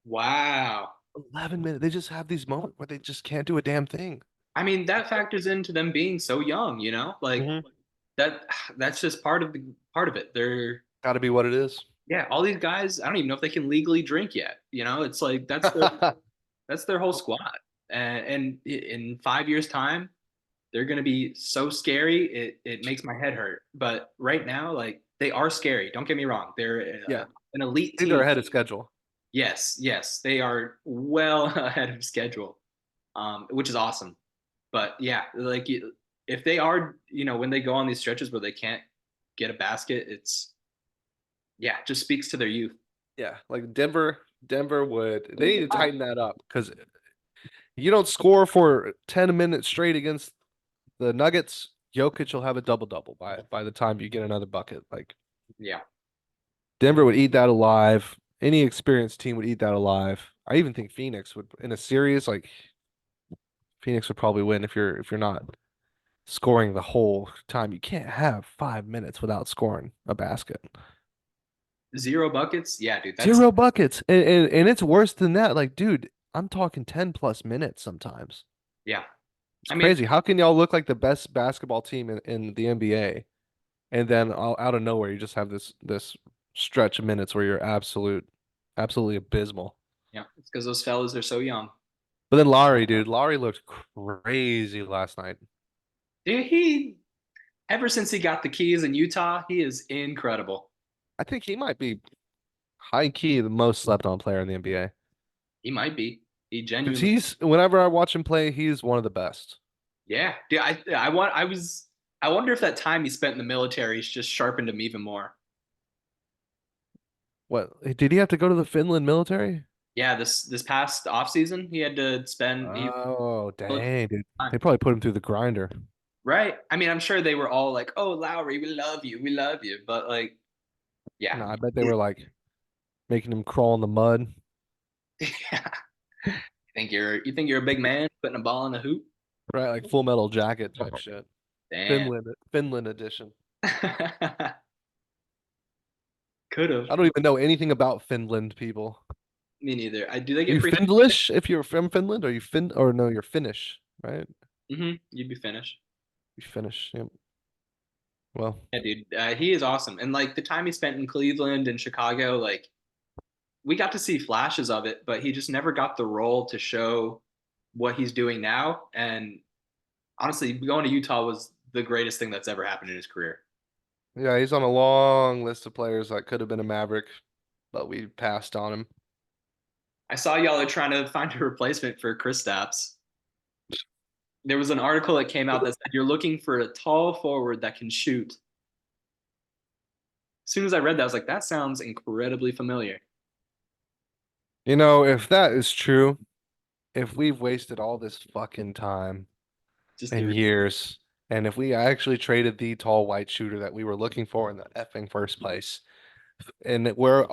Wow. 11 minutes. They just have these moments where they just can't do a damn thing. I mean, that factors into them being so young, like Hmm. that that's just part of it. They're Got to be what it is. yeah, all these guys, I don't even know if they can legally drink yet. It's like that's their whole squad. And in 5 years' time, they're gonna be so scary, it makes my head hurt. But right now, like they are scary. Don't get me wrong. They're Yeah, an elite they're team. ahead of schedule. Yes, yes, they are well ahead of schedule, which is awesome. But yeah, like if they are, when they go on these stretches where they can't get a basket, it just speaks to their youth. Yeah, like Denver would. They need to tighten that up because you don't score for 10 minutes straight against the Nuggets. Jokic will have a double double by the time you get another bucket. Like Yeah, Denver would eat that alive. Any experienced team would eat that alive. I even think Phoenix would in a series like Phoenix would probably win if you're not scoring the whole time. You can't have 5 minutes without scoring a basket. 0 buckets. Yeah, dude, that's 0 buckets. And it's worse than that. Like, dude, I'm talking 10 plus minutes sometimes. yeah. It's I mean, crazy. How can y'all look like the best basketball team in the NBA and then out of nowhere you just have this stretch of minutes where you're absolutely abysmal. yeah, it's because those fellas are so young. But then Laurie, dude, Laurie looked crazy last night. Dude, ever since he got the keys in Utah, he is incredible. I think he might be high key the most slept on player in the NBA. He might be. He Because genuinely. he's whenever I watch him play, he's one of the best. Yeah, dude. I wonder if that time he spent in the military has just sharpened him even more. What did he have to go to the Finland military? Yeah, this past off season, he had to spend he Oh, military dang, dude. time. They probably put him through the grinder. Right? I mean, I'm sure they were all like, "Oh, Lowry, we love you," but like, yeah, No, I bet they were like making him crawl in the mud. yeah. You think you're a big man putting a ball in the hoop? Right, like Full Metal Jacket type shit. Damn. Finland edition. Could have. I don't even know anything about Finland people. Me neither. Do they Are get you free? Findlish if you're from Finland? Or you Fin or no, you're Finnish, right? You'd be finished. You Finnish. Yep. Well, Yeah, dude. He is awesome, and like the time he spent in Cleveland and Chicago, like we got to see flashes of it, but he just never got the role to show what he's doing now. And honestly, going to Utah was the greatest thing that's ever happened in his career. yeah, he's on a long list of players that could have been a Maverick, but we passed on him. I saw y'all are trying to find a replacement for Chris Stapps. There was an article that came out that said you're looking for a tall forward that can shoot. As soon as I read that, I was like, that sounds incredibly familiar. You know, if that is true, if we've wasted all this fucking time Just and the years, and if we actually traded the tall white shooter that we were looking for in the effing first place, and we're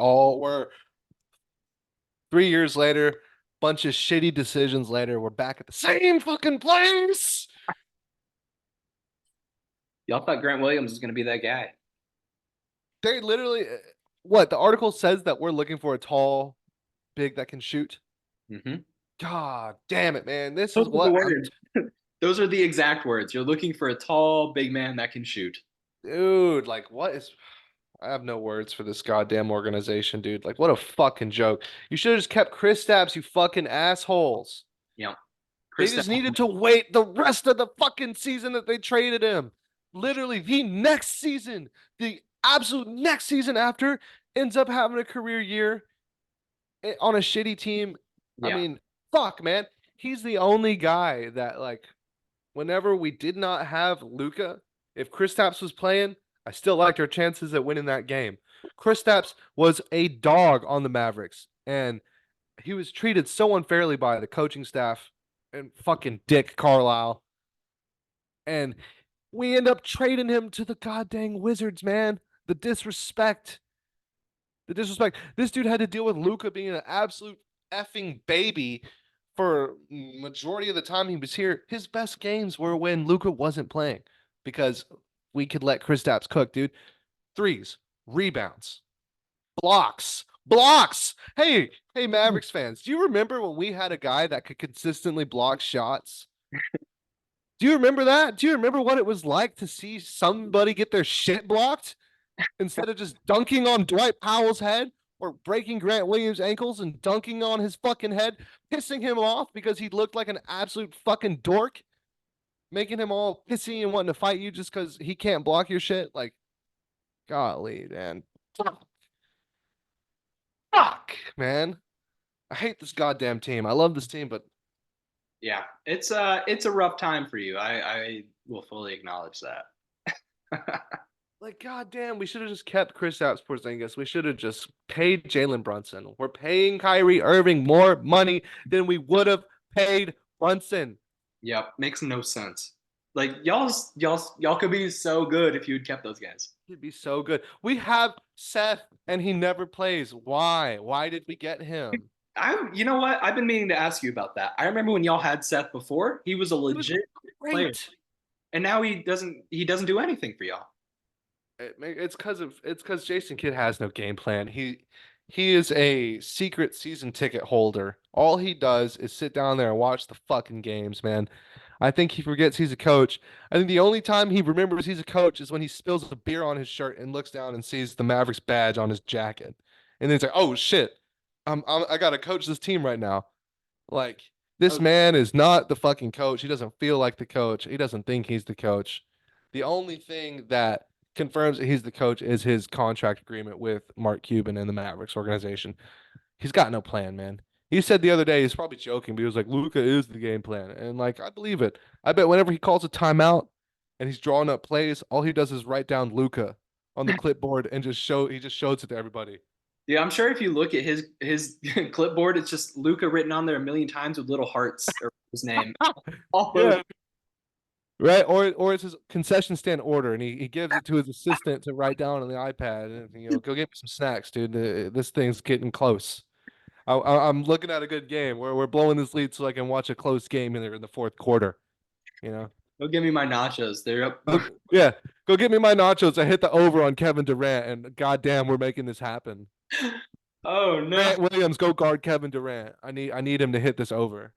3 years later, bunch of shitty decisions later, we're back at the same fucking place. y'all thought Grant Williams was going to be that guy. They literally, what the article says that we're looking for a tall, big that can shoot. Mm-hmm. God damn it, man! This Those is are the what I'm, words. Those are the exact words. You're looking for a tall, big man that can shoot. dude. Like, what is? I have no words for this goddamn organization, dude. Like, what a fucking joke. You should have just kept Chris Stapps, you fucking assholes. You know, They Chris. just needed to wait the rest of the fucking season that they traded him. Literally, the next season, the absolute next season after, ends up having a career year on a shitty team. I Yeah, mean, fuck, man. He's the only guy that, like, whenever we did not have Luca, if Kristaps was playing, I still liked our chances at winning that game. Kristaps was a dog on the Mavericks, and he was treated so unfairly by the coaching staff and fucking Dick Carlisle. And we end up trading him to the goddamn Wizards, man. The disrespect. The disrespect. This dude had to deal with Luca being an absolute effing baby for majority of the time he was here. His best games were when Luca wasn't playing because we could let Kristaps cook, dude. Threes, rebounds, blocks. Hey, Mavericks fans, do you remember when we had a guy that could consistently block shots? Do you remember that? Do you remember what it was like to see somebody get their shit blocked instead of just dunking on Dwight Powell's head or breaking Grant Williams' ankles and dunking on his fucking head, pissing him off because he looked like an absolute fucking dork, making him all pissy and wanting to fight you just because he can't block your shit? Like, golly, man. Fuck, man. I hate this goddamn team. I love this team, but yeah. It's a rough time for you. I will fully acknowledge that. like, goddamn, we should have just kept Chris Porzingis. We should have just paid Jalen Brunson. We're paying Kyrie Irving more money than we would have paid Brunson. Yep, makes no sense. Like y'all could be so good if you had kept those guys. He'd be so good. We have Seth, and he never plays. Why? Why did we get him? You know what? I've been meaning to ask you about that. I remember when y'all had Seth before. He was a He was legit player, great. and now he doesn't do anything for y'all. It's because Jason Kidd has no game plan. He is a secret season ticket holder. All he does is sit down there and watch the fucking games, man. I think he forgets he's a coach. I think the only time he remembers he's a coach is when he spills a beer on his shirt and looks down and sees the Mavericks badge on his jacket. And then he's like, "Oh shit. I got to coach this team right now." Like, this Oh, man is not the fucking coach. He doesn't feel like the coach. He doesn't think he's the coach. The only thing that confirms that he's the coach is his contract agreement with Mark Cuban and the Mavericks organization. He's got no plan, man. He said the other day, he's probably joking, but he was like, Luca is the game plan. And like, I believe it. I bet whenever he calls a timeout and he's drawing up plays, all he does is write down Luca on the clipboard and he just shows it to everybody. yeah, I'm sure if you look at his clipboard, it's just Luca written on there a million times with little hearts or his name all over. Yeah. Right, or it's his concession stand order, and he gives it to his assistant to write down on the iPad, and go get me some snacks, dude. This thing's getting close. I'm looking at a good game. We're blowing this lead so I can watch a close game in the fourth quarter. You know, Go give me my nachos. They're up. yeah, go get me my nachos. I hit the over on Kevin Durant, and goddamn, we're making this happen. Oh no. Grant Williams, go guard Kevin Durant. I need him to hit this over.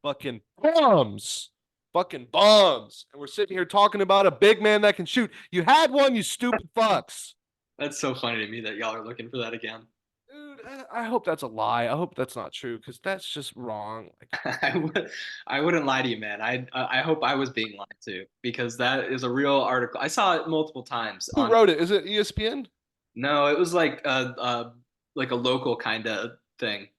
Fucking bombs. Fucking bombs. And we're sitting here talking about a big man that can shoot. You had one, you stupid fucks. That's so funny to me that y'all are looking for that again. Dude, I hope that's a lie. I hope that's not true because that's just wrong. Like, I wouldn't lie to you, man. I hope I was being lied to because that is a real article. I saw it multiple times who on. wrote it? Is it ESPN? No, it was like a local kind of thing,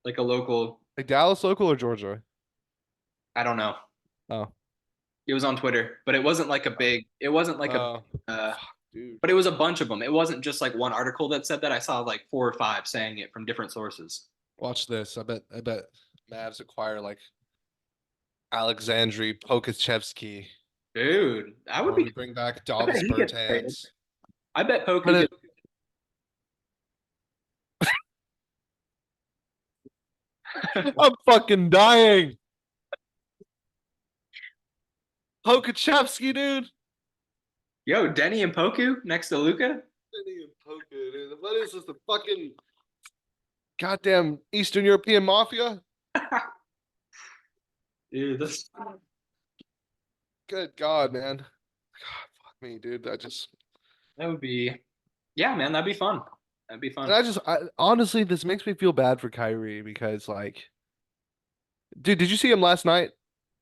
like a local. Like Dallas local or Georgia? I don't know. Oh, It was on Twitter, but it wasn't like a big. It wasn't like a. oh, Uh, fuck, dude. but it was a bunch of them. It wasn't just like one article that said that. I saw like 4 or 5 saying it from different sources. Watch this. I bet Mavs acquire like Alexandri Pokachevsky, Dude, I would or be. we bring back I bet Davis he gets traded. Bertans. I bet But Poku it, gets. I'm fucking dying. Pokachevsky, dude. Yo, Denny and Poku next to Luca. Dude. What is this? The fucking goddamn Eastern European mafia? Dude, that's Good God, man. God, fuck me, dude. that would be. Yeah, man, that'd be fun. That'd be And fun. I honestly, this makes me feel bad for Kyrie because, like, dude, did you see him last night?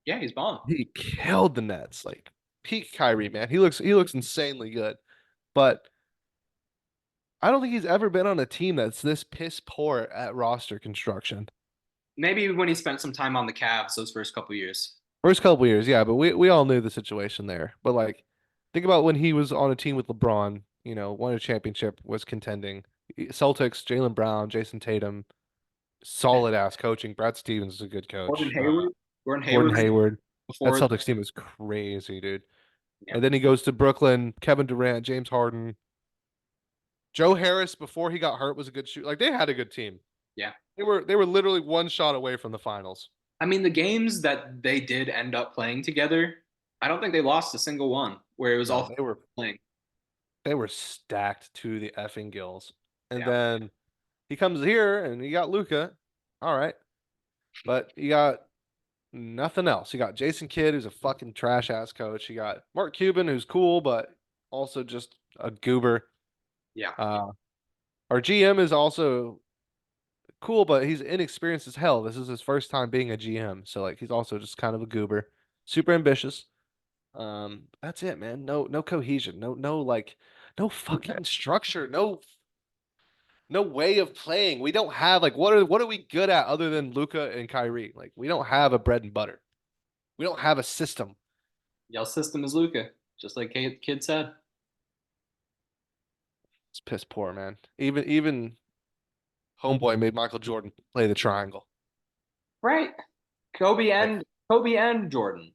Yeah, he's balling. He killed the Nets, like peak Kyrie, man. He looks insanely good, but I don't think he's ever been on a team that's this piss poor at roster construction. Maybe when he spent some time on the Cavs those first couple years. First couple years, yeah, but we all knew the situation there. But like, think about when he was on a team with LeBron, won a championship, was contending. Celtics, Jaylen Brown, Jason Tatum, solid ass coaching. Brad Stevens is a good Gordon coach. Hayward. Gordon Gordon Hayward Hayward. That before. Celtics team is crazy, dude. Yeah. And then he goes to Brooklyn, Kevin Durant, James Harden. Joe Harris before he got hurt was a good shoot. Like they had a good team. Yeah. They were literally one shot away from the finals. I mean, the games that they did end up playing together, I don't think they lost a single one where it was No, all they were playing. they were stacked to the effing gills. And Yeah. then he comes here and he got Luca. All right. But you got nothing else. You got Jason Kidd, who's a fucking trash ass coach. You got Mark Cuban, who's cool, but also just a goober. Yeah. Uh, our GM is also cool, but he's inexperienced as hell. This is his first time being a GM, so like he's also just kind of a goober, super ambitious. That's it, man. No cohesion, no like, no fucking structure, no way of playing. We don't have like what are we good at other than Luca and Kyrie? Like we don't have a bread and butter. We don't have a system. Y'all system is Luca, just like Kid said. It's piss poor, man. Even homeboy made Michael Jordan play the triangle. Right. Kobe Like and Kobe and Jordan.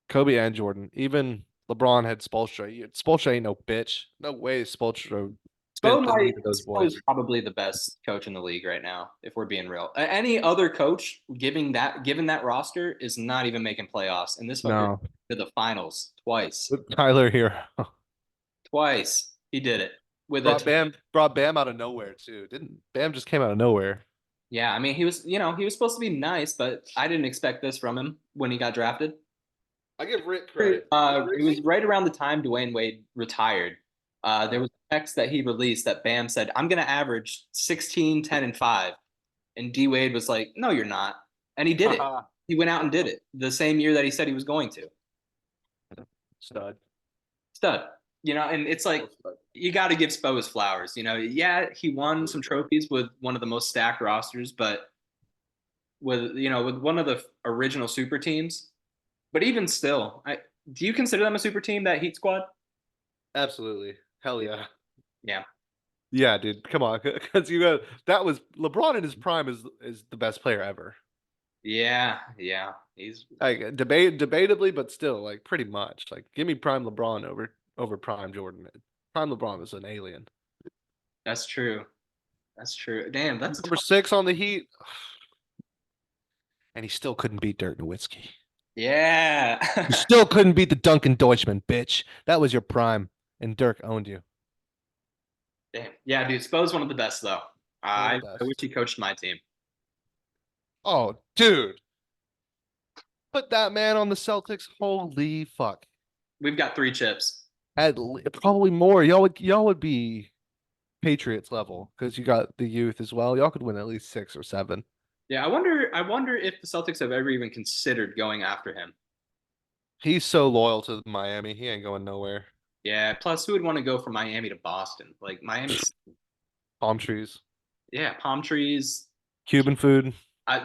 Kobe and Jordan. Even LeBron had Spoelstra. Spoelstra ain't no bitch. No way Spoelstra bent the knee to those Spo boys. is probably the best coach in the league right now, if we're being real. Any other coach given that roster is not even making playoffs, and this fucker No, to the finals twice. with Tyler Hero Twice he did it with a. brought Bam out of nowhere too. Didn't Bam just came out of nowhere? Yeah, I mean he was supposed to be nice, but I didn't expect this from him when he got drafted. I give Rick credit. It was right around the time Dwayne Wade retired. There was a text that he released that Bam said, "I'm going to average 16, 10, and 5." And D Wade was like, "No, you're not." And he did it. He went out and did it the same year that he said he was going to. Stud. Stud. And it's like you got to give Spo his flowers. Yeah, he won some trophies with one of the most stacked rosters, but with one of the original super teams. But even still, do you consider them a super team, that Heat squad? Absolutely. Hell yeah. Yeah. Yeah, dude. Come on, because that was LeBron in his prime is the best player ever. Yeah, yeah. He's Like debatably, but still, like pretty much. Like give me prime LeBron over prime Jordan. Prime LeBron was an alien. That's true. That's true. Damn, that's a Number tough. 6 on the Heat, and he still couldn't beat Dirk Nowitzki. You Yeah. still couldn't beat the Duncan Deutschman, bitch. That was your prime, and Dirk owned you. Damn. Yeah, dude. Spo's one of the best though. One of the I wish best. he coached my team. Oh, dude. Put that man on the Celtics. Holy fuck. We've got 3 chips. Probably more. Y'all would be Patriots level because you got the youth as well. Y'all could win at least 6 or 7. Yeah, I wonder if the Celtics have ever even considered going after him. He's so loyal to Miami. He ain't going nowhere. Yeah, plus who would want to go from Miami to Boston? Like Miami, Palm trees, yeah, palm trees. Cuban food.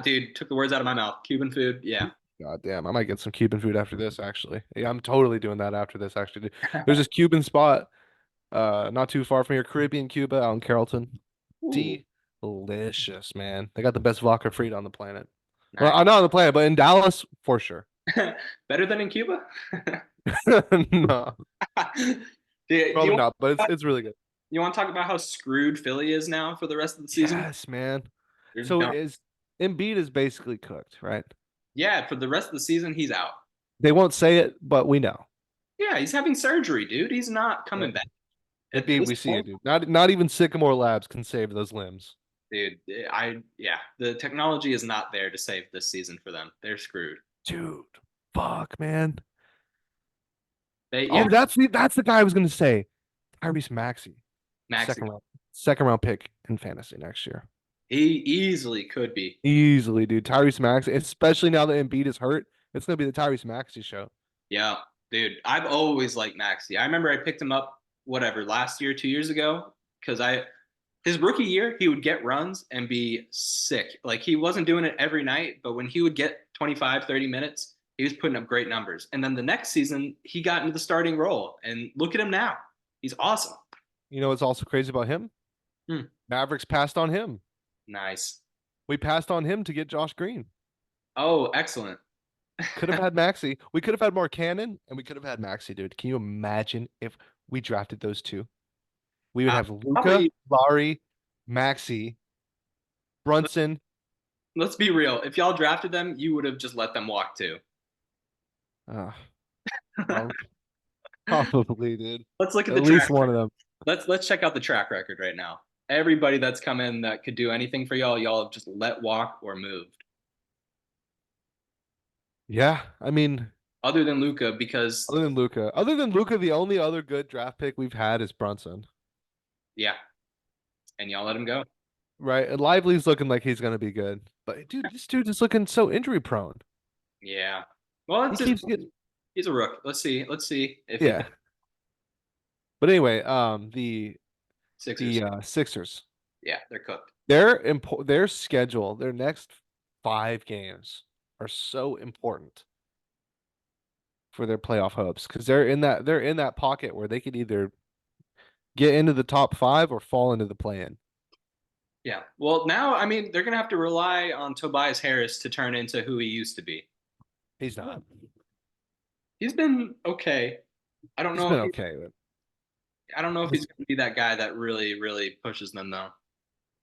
Dude, took the words out of my mouth. Cuban food, yeah. God damn, I might get some Cuban food after this, actually. Yeah, I'm totally doing that after this, actually. Dude. There's this Cuban spot, not too far from here, Caribbean Cuba out in Carrollton. Ooh, Delicious, man. They got the best vodka frita on the planet. Well, nice. not on the planet, but in Dallas, for sure. Better than in Cuba? No, Do you probably not, but want it's really good. you want to talk about how screwed Philly is now for the rest of the season? Yes, man. They're So done. is Embiid is basically cooked, right? Yeah, for the rest of the season, he's out. They won't say it, but we know. Yeah, he's having surgery, dude. He's not coming Right. back. At Embiid, this we see it, point, dude. Not even Sycamore Labs can save those limbs. dude, yeah, the technology is not there to save this season for them. They're screwed. Dude, fuck, man. Yeah, Oh, that's the guy I was gonna say. Tyrese Maxey, Maxi. second round, second round pick in fantasy next year. He easily could be. Easily, dude. Tyrese Maxey, especially now that Embiid is hurt, it's gonna be the Tyrese Maxey show. Yeah, dude. I've always liked Maxi. I remember I picked him up, whatever, last year, 2 years ago, because I his rookie year, he would get runs and be sick. Like he wasn't doing it every night, but when he would get 25, 30 minutes, he was putting up great numbers. And then the next season, he got into the starting role. And look at him now. He's awesome. You know what's also crazy about him? Hmm. Mavericks passed on him. Nice. We passed on him to get Josh Green. Oh, excellent. Could have had Maxi. We could have had more Cannon, and we could have had Maxi, dude. Can you imagine if we drafted those two? We would have Luca, Probably, Laurie, Maxi, Brunson. let's be real. If y'all drafted them, you would have just let them walk too. Uh, prob- probably, dude. Let's look at At the least track. one of them. Let's check out the track record right now. Everybody that's come in that could do anything for y'all have just let walk or moved. Yeah, I mean, Other than Luca, because other than Luca, the only other good draft pick we've had is Brunson, yeah, and y'all let him go. right? And Lively's looking like he's gonna be good, but dude, this dude is looking so injury prone. Yeah. Well, He it's his, keeps getting, he's a rook. Let's see. Let's see if he can. yeah. But anyway, the Sixers. Sixers, Yeah, they're cooked. their schedule, their next 5 games are so important for their playoff hopes because they're in that pocket where they could either get into the top 5 or fall into the play-in. Yeah. Well, now I mean they're gonna have to rely on Tobias Harris to turn into who he used to be. He's not. He's been okay. I don't He's know if been he, okay, but I don't know if his, he's gonna be that guy that really, really pushes them though.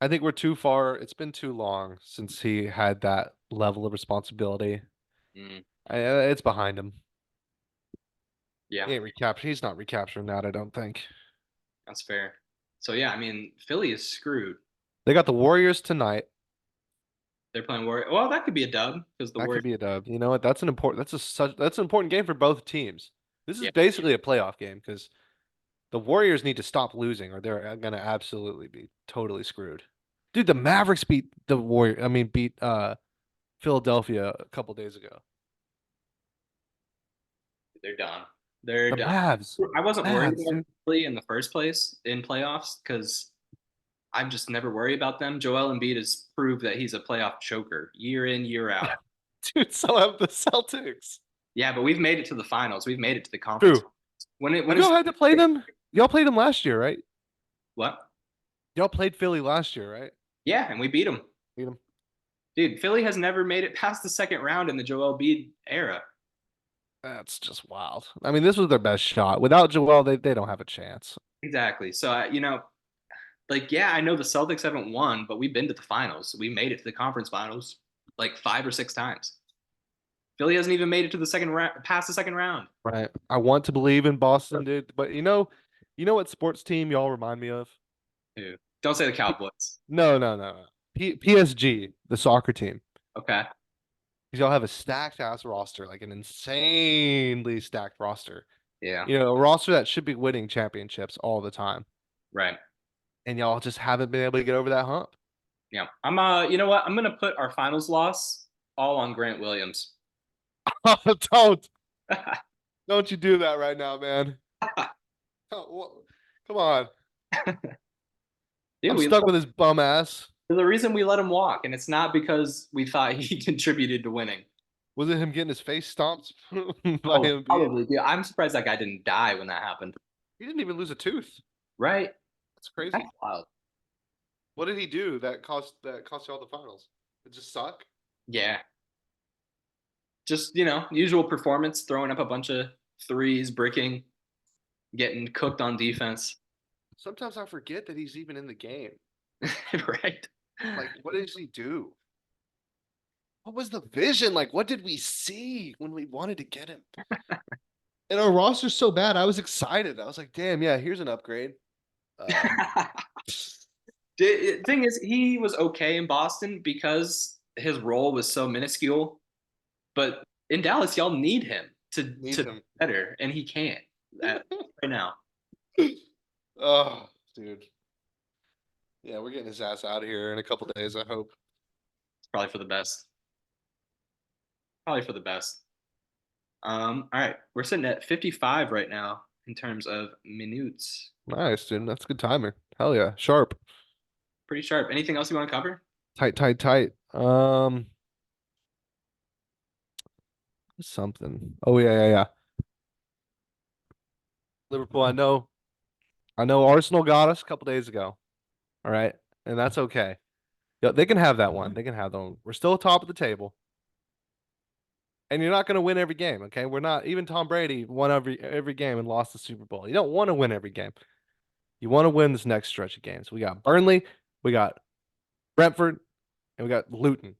I think we're too far. It's been too long since he had that level of responsibility. Mm, It's behind him. yeah, He's not recapturing that, I don't think. that's fair. So yeah, I mean Philly is screwed. They got the Warriors tonight. They're playing Warrior. Well, that could be a dub because the That could Warriors. be a dub. You know what? That's an important game for both teams. This is Yeah, basically a playoff game because the Warriors need to stop losing or they're gonna absolutely be totally screwed. Dude, the Mavericks beat the Warrior. I mean, beat Philadelphia a couple days ago. they're done. They're The done. Mavs, I wasn't worried Mavs, about dude. Philly in the first place in playoffs because I'm just never worried about them. Joel Embiid has proved that he's a playoff choker year in, year out. Dude, so have the Celtics. Yeah, but we've made it to the finals. We've made it to the conference. True. When Have y'all it's had to play them? Y'all played them last year, right? what? Y'all played Philly last year, right? Yeah, and we beat them. Beat them. Dude, Philly has never made it past the second round in the Joel Embiid era. That's just wild. I mean, this was their best shot. Without Joel, they don't have a chance. Exactly. So like yeah, I know the Celtics haven't won, but we've been to the finals. We made it to the conference finals like 5 or 6 times. Philly hasn't even made it to the second round, past the second round. Right. I want to believe in Boston, dude. But you know what sports team y'all remind me of? Dude, don't say the Cowboys. No, no, no, no. PSG, the soccer team. Okay. Because y'all have a stacked ass roster, like an insanely stacked roster. Yeah. A roster that should be winning championships all the time. Right. And y'all just haven't been able to get over that hump. Yeah. You know what? I'm gonna put our finals loss all on Grant Williams. Don't don't you do that right now, man. Come on. Dude, I'm stuck with his bum ass. there's a reason we let him walk, and it's not because we thought he contributed to winning. Was it him getting his face stomped by Oh, him being? probably. Yeah, I'm surprised that guy didn't die when that happened. He didn't even lose a tooth. Right? That's That's crazy. wild. What did he do that cost you all the finals? It just suck. Yeah. Just, usual performance, throwing up a bunch of threes, bricking, getting cooked on defense. Sometimes I forget that he's even in the game. Right? Like, what does he do? What was the vision? Like, what did we see when we wanted to get him? And our roster's so bad. I was excited. I was like, damn, yeah, here's an upgrade. Um, The thing is, he was okay in Boston because his role was so minuscule. But in Dallas, y'all need him to need be him. better, and he can't right now. Oh, dude. Yeah, we're getting his ass out of here in a couple days, I hope. It's probably for the best. Probably for the best. All right, we're sitting at 55 right now in terms of minutes. Nice, dude. That's a good timer. Hell yeah. Sharp. Pretty sharp. Anything else you want to cover? Tight, tight, tight. Something. Oh yeah, yeah, yeah. Liverpool, I know Arsenal got us a couple days ago. All right. And that's okay. Yeah, they can have that one. They can have that one. We're still top of the table. And you're not going to win every game, okay? We're not even Tom Brady won every game and lost the Super Bowl. You don't want to win every game. You want to win this next stretch of games. We got Burnley, we got Brentford, and we got Luton.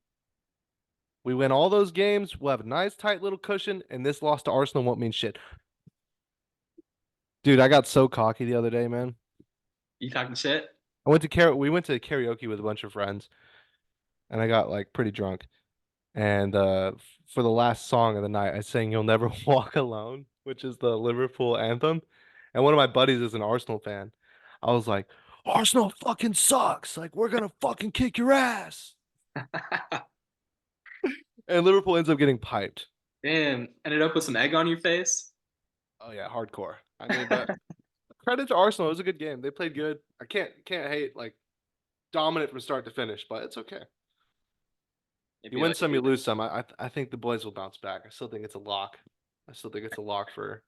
We win all those games, we'll have a nice tight little cushion, and this loss to Arsenal won't mean shit. Dude, I got so cocky the other day, man. You talking shit? We went to karaoke with a bunch of friends, and I got like pretty drunk. And for the last song of the night, I sang "You'll Never Walk Alone," which is the Liverpool anthem. And one of my buddies is an Arsenal fan. I was like, "Arsenal fucking sucks. Like we're gonna fucking kick your ass." And Liverpool ends up getting piped. Damn, ended up with some egg on your face. Oh yeah, hardcore. I mean, but credit to Arsenal. It was a good game. They played good. I can't hate like dominant from start to finish, but it's okay. It'd You be win like, some, you lose some. I think the boys will bounce back. I still think it's a lock. I still think it's a lock for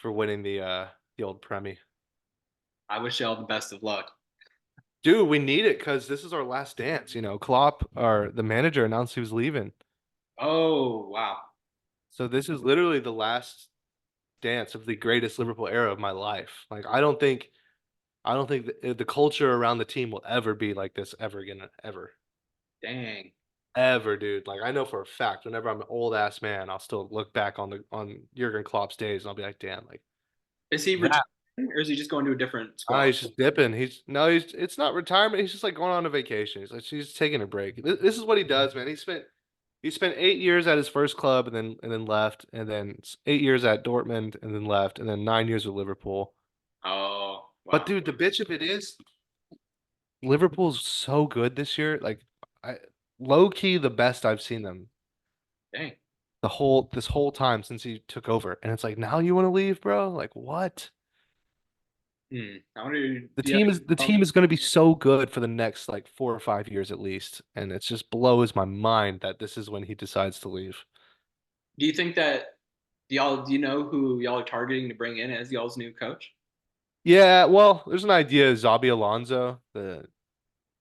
winning the old Premi. I wish you all the best of luck. Dude, we need it because this is our last dance. Klopp, or the manager, announced he was leaving. Oh, wow. So this is literally the last dance of the greatest Liverpool era of my life. Like I don't think the culture around the team will ever be like this ever again, ever. Dang. Ever, dude. Like I know for a fact, whenever I'm an old ass man, I'll still look back on Jurgen Klopp's days and I'll be like, damn, like Is he that. retiring or is he just going to a different Ah, squad? he's just dipping. He's no, he's it's not retirement. He's just like going on a vacation. He's taking a break. This is what he does, man. He spent 8 years at his first club and then left, and then 8 years at Dortmund and then left, and then 9 years with Liverpool. Oh, But wow. dude, the bitch of it is Liverpool's so good this year. Like I low key the best I've seen them Dang. this whole time since he took over. And it's like now you want to leave, bro? Like what? I wonder, The do you team is the team is going to be so good for the next like 4 or 5 years at least, and it just blows my mind that this is when he decides to leave. do you think that do you know who y'all are targeting to bring in as y'all's new coach? Yeah, well, there's an idea, Zabi Alonso.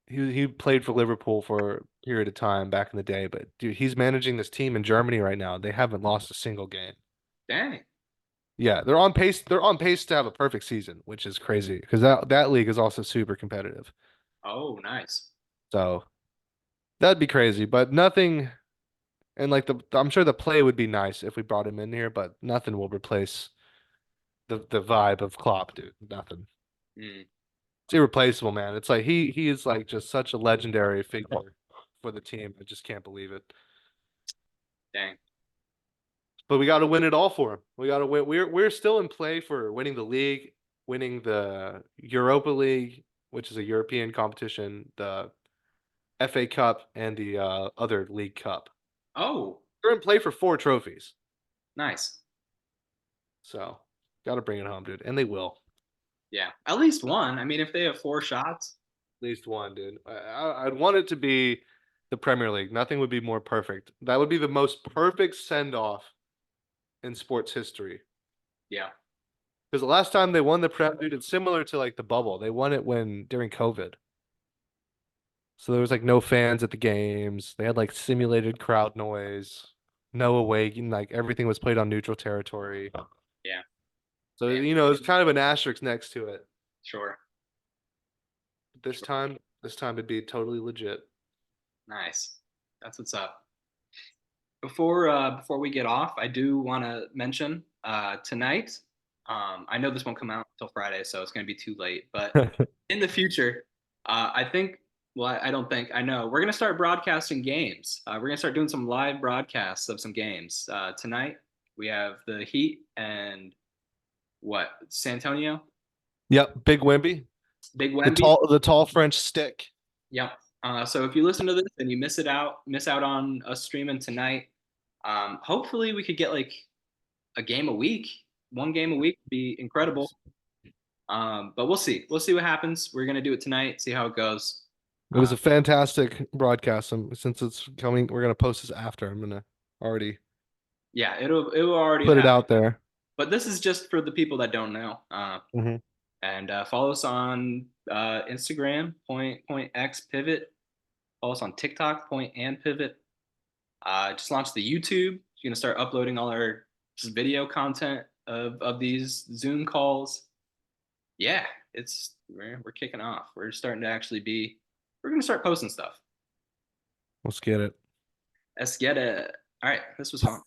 He played for Liverpool for a period of time back in the day, but dude, he's managing this team in Germany right now. They haven't lost a single game. Dang. Yeah, they're on pace. They're on pace to have a perfect season, which is crazy because that league is also super competitive. Oh, nice. So that'd be crazy, but nothing. And like I'm sure the play would be nice if we brought him in here, but nothing will replace the vibe of Klopp, dude. Nothing. Mm, It's irreplaceable, man. It's like he is like just such a legendary figure for the team. I just can't believe it. dang. But we got to win it all for him. We got to win. We're still in play for winning the league, winning the Europa League, which is a European competition, the FA Cup, and the other League Cup. Oh, We're in play for 4 trophies. nice. So got to bring it home, dude. And they will. Yeah, at least one. I mean, if they have four shots, At least one, dude. I'd want it to be. The Premier League. Nothing would be more perfect. That would be the most perfect send off in sports history. Yeah. Because the last time they won the Prem, dude, it's similar to like the bubble. They won it when during COVID. So there was like no fans at the games. They had like simulated crowd noise, no away, like everything was played on neutral territory. Yeah. So Man, it's kind of an asterisk next to it. sure. This Sure. time, it'd be totally legit. Nice. That's what's up. Before we get off, I do want to mention tonight. I know this won't come out until Friday, so it's going to be too late. But in the future, I think. Well, I don't think I know. We're going to start broadcasting games. We're going to start doing some live broadcasts of some games. Tonight we have the Heat and what San Antonio, Yep, Big Wemby, Big Wemby. the tall French stick. Yep. So if you listen to this and you miss out on us streaming tonight, hopefully we could get like a game a week. One game a week would be incredible. But we'll see. We'll see what happens. We're gonna do it tonight. See how it goes. It was a fantastic broadcast. Since it's coming, we're gonna post this after. I'm gonna already Yeah, it will already put it happen. out there. But this is just for the people that don't know. Mhm. And follow us on Instagram, point X pivot. Follow us on TikTok, point and pivot. Just launched the YouTube. You're gonna start uploading all our just video content of these Zoom calls. Yeah, we're kicking off. We're starting to actually be. We're gonna start posting stuff. Let's get it. Let's get it. All right, this was fun.